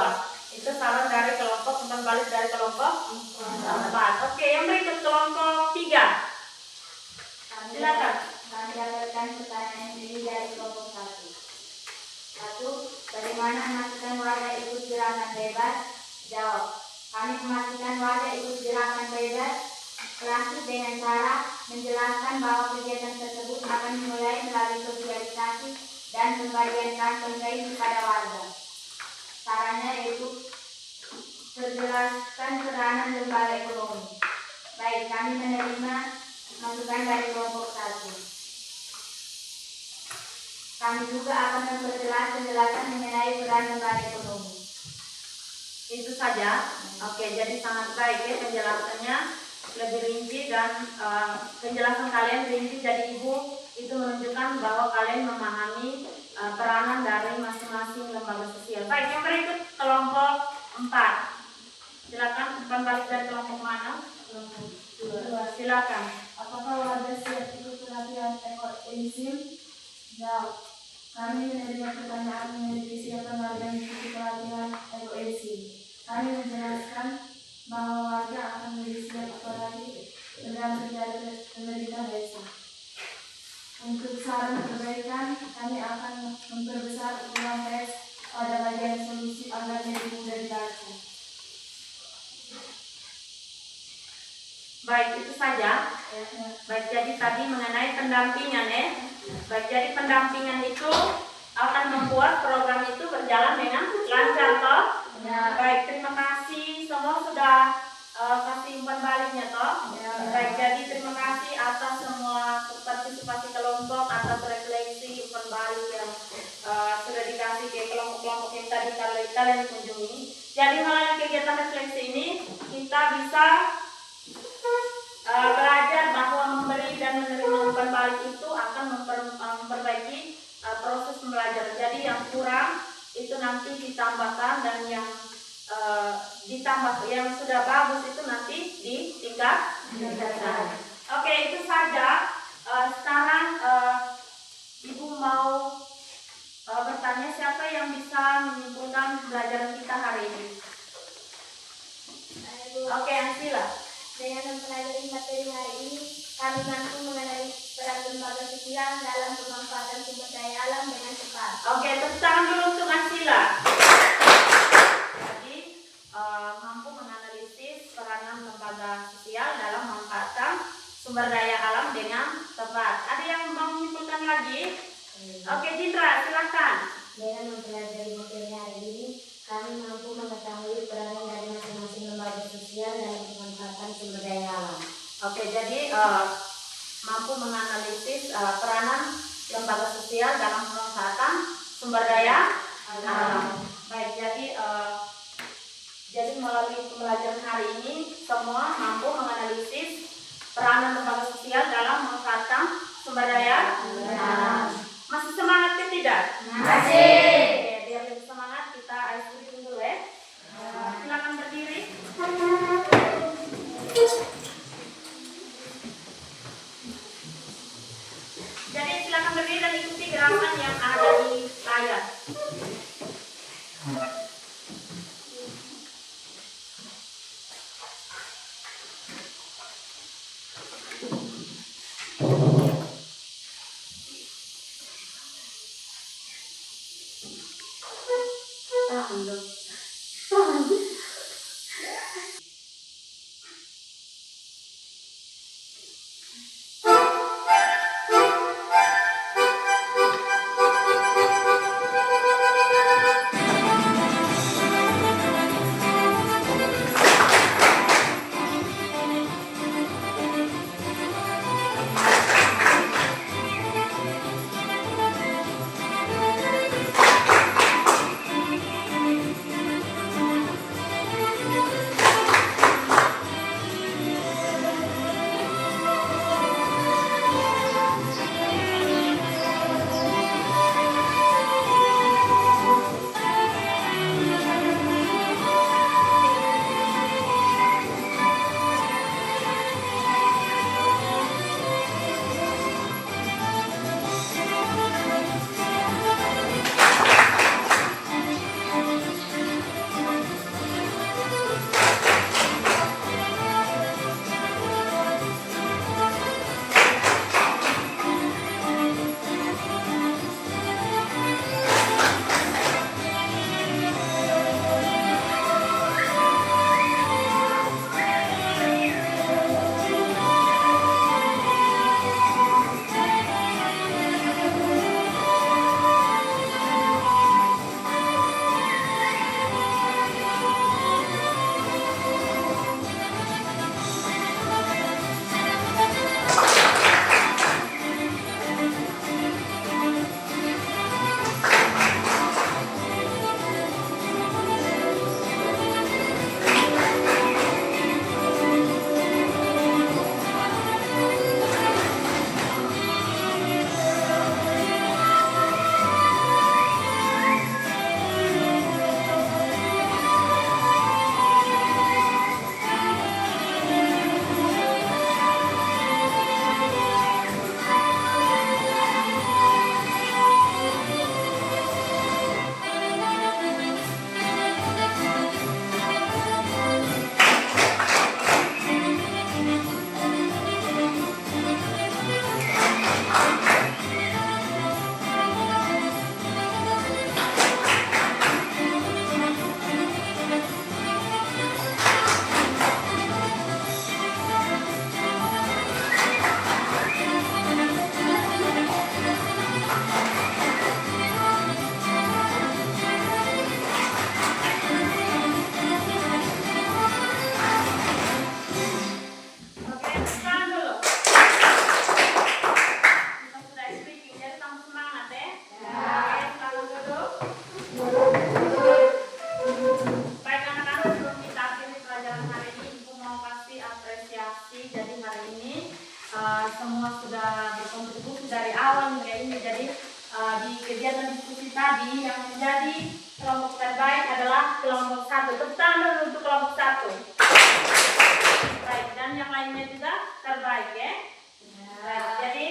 Itu saran dari kelompok, umpan balik dari kelompok 4. Oke, yang berikut kelompok 3. Silakan. Kami dapat mengajukan pertanyaan sendiri dari kelompok 1. 1. Bagaimana memastikan warga ikut gerakan bebas? Jawab. Kami memastikan warga ikut gerakan bebas klasik dengan cara menjelaskan bahwa kegiatan tersebut akan dimulai melalui sosialisasi dan pembagian kantong kain kepada warga. Caranya yaitu menjelaskan peranan lembaga ekonomi. Baik, kami menerima masukan dari kelompok 1. Kami juga akan memperjelas penjelasan mengenai peran lembaga ekonomi. Itu saja. Oke, jadi sangat baik ya penjelasannya, lebih rinci dan penjelasan kalian rinci. Jadi Ibu itu menunjukkan bahwa kalian memahami peranan dari masing-masing lembaga sosial. Baik, yang berikut kelompok 4. Silakan kembali dari kelompok mana? Kelompok 2. Silakan. Apakah warga siap ikut pelatihan ekoenzim? Jawab. Kami menerima pertanyaan mengenai kesiapan warga mengikuti pelatihan ekoenzim. Kami menjelaskan bahwa warga akan menjadi siap apalagi dengan kegiatan pemerintah desa. Untuk saran perbaikan, kami akan memperbesar ruang teks pada bagian solusi agar lebih mudah dibaca. Baik, itu saja. Baik, jadi tadi mengenai pendampingan ya. Baik, jadi pendampingan itu akan membuat program itu berjalan dengan lancar toh. Ya. Baik, terima kasih semua sudah kasih umpan baliknya toh. Ya. Baik, jadi terima kasih atas semua partisipasi kelompok, atas refleksi umpan balik yang sudah dikasih ke kelompok-kelompok yang tadi kalian kunjungi. Jadi melalui kegiatan refleksi ini kita bisa belajar bahwa memberi dan menerima umpan balik itu akan memperbaiki proses pembelajaran. Jadi yang kurang itu nanti ditambahkan dan yang ditambah yang sudah bagus itu nanti ditingkatkan. Oke, itu saja. Sekarang Ibu mau bertanya siapa yang bisa menyimpulkan pembelajaran kita hari ini. Oke, Ansila. Dengan mempelajari materi hari ini, kami mampu mengenali peran lembaga sosial dalam pemanfaatan sumber daya alam dengan cepat. Oke, tepuk tangan dulu untuk Ansila. Jadi mampu menganalisis peranan lembaga sosial dalam memanfaatkan sumber daya alam dengan tepat. Ada yang mau menyimpulkan lagi? Oke, Cindra, silakan. Dengan mempelajari materi hari ini, kami mampu mengetahui peranan dari masing-masing lembaga sosial dalam pemanfaatan sumber daya alam. Oke, jadi mampu menganalisis peranan lembaga sosial dalam pemanfaatan sumber daya alam. Baik, jadi melalui pembelajaran hari ini semua mampu menganalisis peranan lembaga sosial dalam memanfaatkan sumber daya alam. Masih semangat ke tidak? Masih. Oke, biar lebih semangat kita ice breathing dulu ya. Silakan berdiri. Jadi silakan berdiri dan ikuti gerakan yang ada di layar. semua sudah berkontribusi dari awal hingga ini. Jadi di kegiatan diskusi tadi yang menjadi kelompok terbaik adalah kelompok 1. Tepuk tangan dulu untuk kelompok 1. Baik, dan yang lainnya juga terbaik ya. Baik, jadi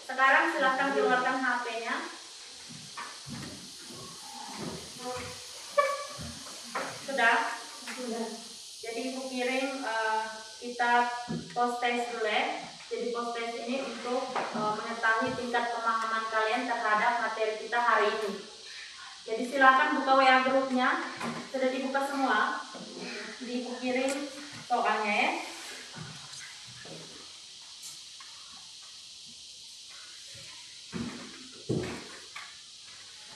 sekarang silakan keluarkan HP-nya. Sudah? Sudah. Jadi Ibu kirim kita post test dulu ya. Jadi post test ini untuk mengetahui tingkat pemahaman kalian terhadap materi kita hari ini. Jadi silakan buka WA grupnya. Sudah dibuka semua. Ibu kirim soalnya ya.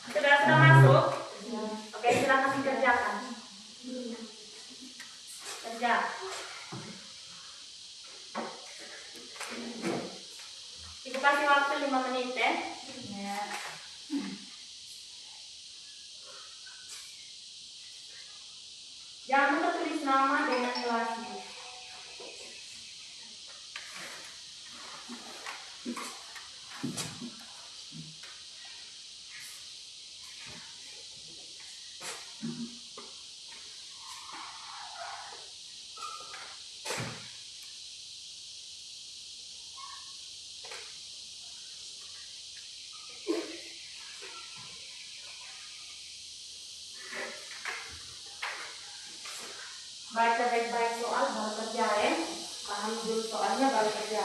Sudah masuk? Oke, silakan dikerjakan. Kerja. Ibu kasih waktu 5 menit ya. Jangan lupa tulis nama dengan kelasnya. Baca baik-baik soal baru kerja ya. Paham dulu soalnya baru kerja.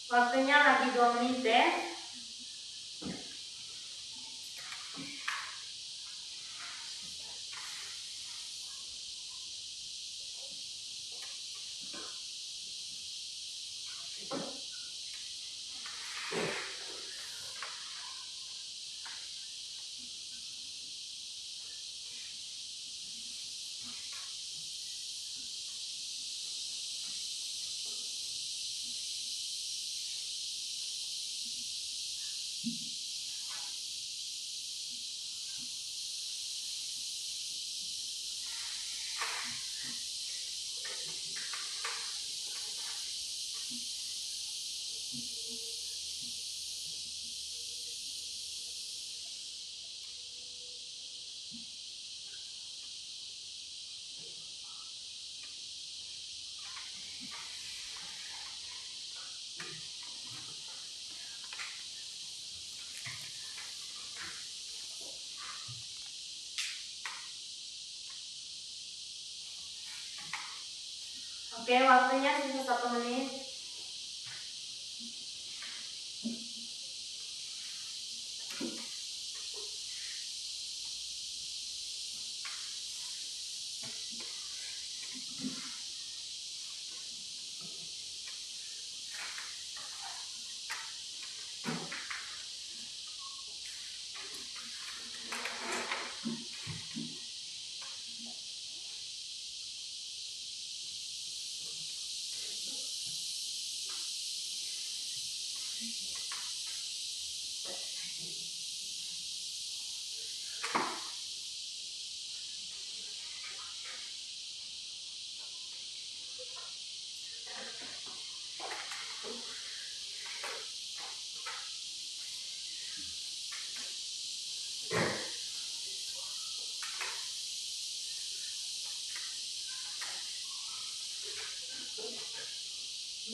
Waktunya lagi 2 menit ya. Oke, waktunya sisa 1 menit.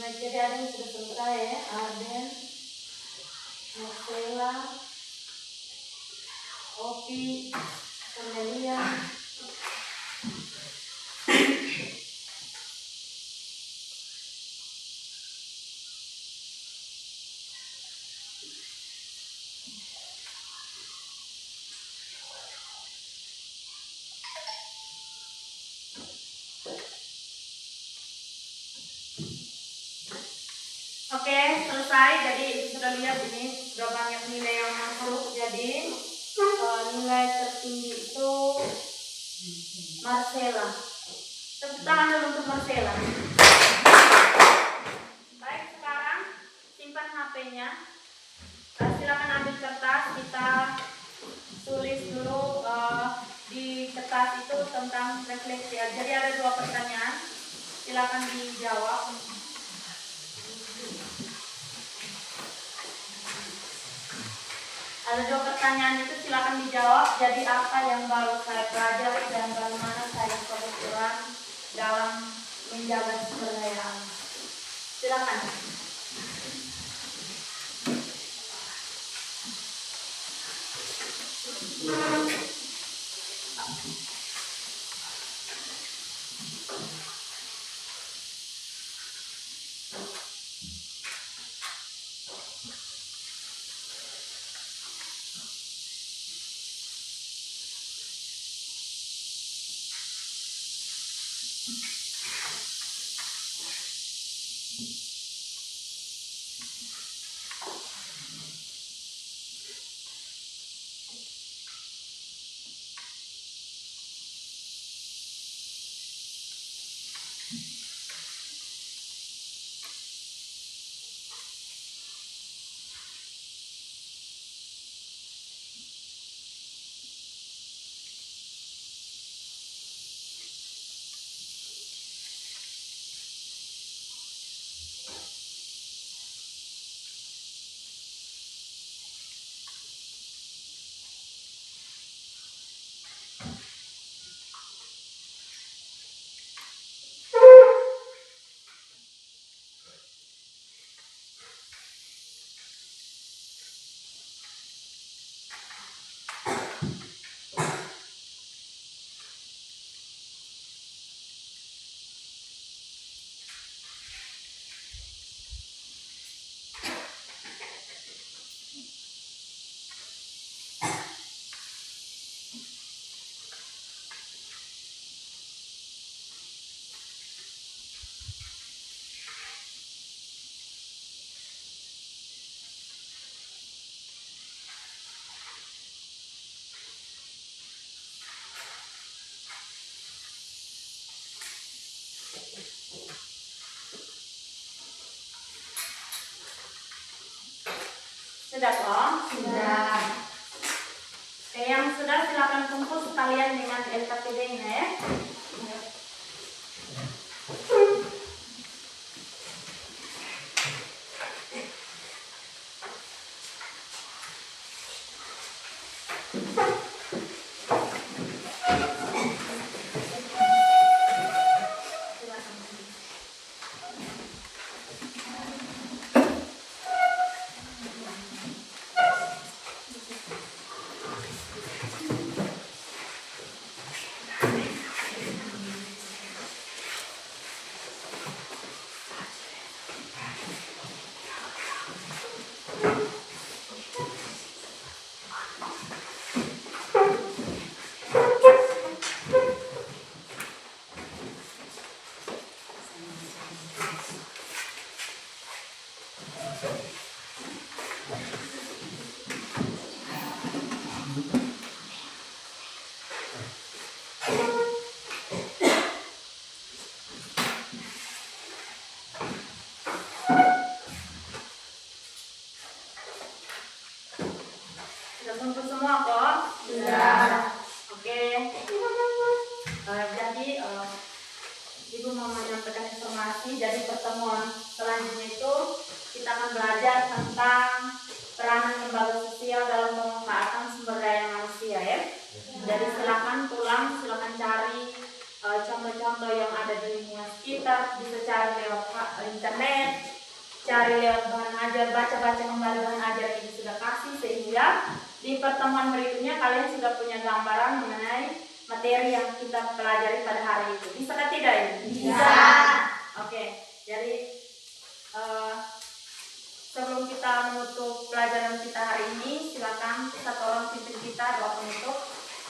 Baik, jadi ada yang sudah selesai ya, Arden, Marcella, Opi, Cornelia. Oke, selesai. Jadi sudah lihat ini sudah banyak nilai yang masuk. Jadi nilai tertinggi itu Marcella. Tepuk tangan dulu untuk Marcella. Baik, sekarang simpan HP-nya. Silakan ambil kertas, kita tulis dulu di kertas itu tentang refleksi. Jadi ada 2 pertanyaan, silakan dijawab. Ada 2 pertanyaan itu silakan dijawab. Jadi apa yang baru saya pelajari dan bagaimana saya kebetulan dalam menjaga sumber daya alam. Silakan. Sudah toh? Sudah. Oke, yang sudah silakan kumpul sekalian dengan LKPD-nya ya. pertemuan selanjutnya itu kita akan belajar tentang peranan lembaga sosial dalam pemanfaatan sumber daya manusia ya. Jadi silakan cari contoh-contoh yang ada di lingkungan sekitar, bisa cari lewat internet, cari lewat bahan ajar, baca-baca kembali bahan ajar yang sudah kasih, sehingga di pertemuan berikutnya kalian sudah punya gambaran mengenai materi yang kita pelajari pada hari itu. Bisa atau tidak ya? Bisa. Oke, jadi sebelum kita menutup pelajaran kita hari ini, silakan satu orang pimpin kita doa penutup.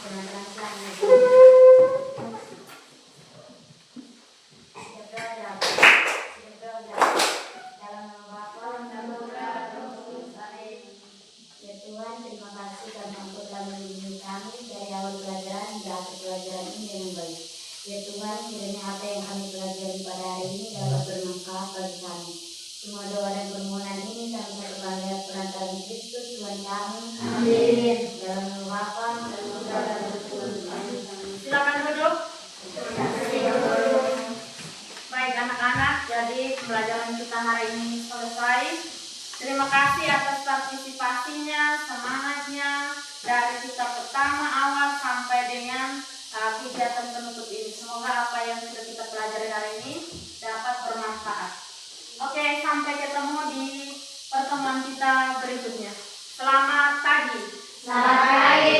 Dengan transparan. Dalam nama Bapa dan Putra dan Roh Kudus. Amin. Ya Tuhan, terima kasih karena Engkau telah melindungi kami dari awal pelajaran hingga akhir pelajaran ini dengan baik. Ya Tuhan, kiranya apa yang kami pelajari pada hari ini dapat bermanfaat bagi kami. Semua doa dan permohonan ini kami satukan lewat perantara Kristus Tuhan kami. Amin. Dalam nama Bapa dan Putra dan Roh Kudus. Amin. Silakan duduk. Baik anak-anak, jadi pembelajaran kita hari ini selesai. Terima kasih atas partisipasinya, semangatnya dari kita pertama awal sampai dengan kegiatan penutup ini. Semoga apa yang sudah kita pelajari hari ini dapat bermanfaat. Oke, sampai ketemu di pertemuan kita berikutnya. Selamat pagi. Selamat pagi,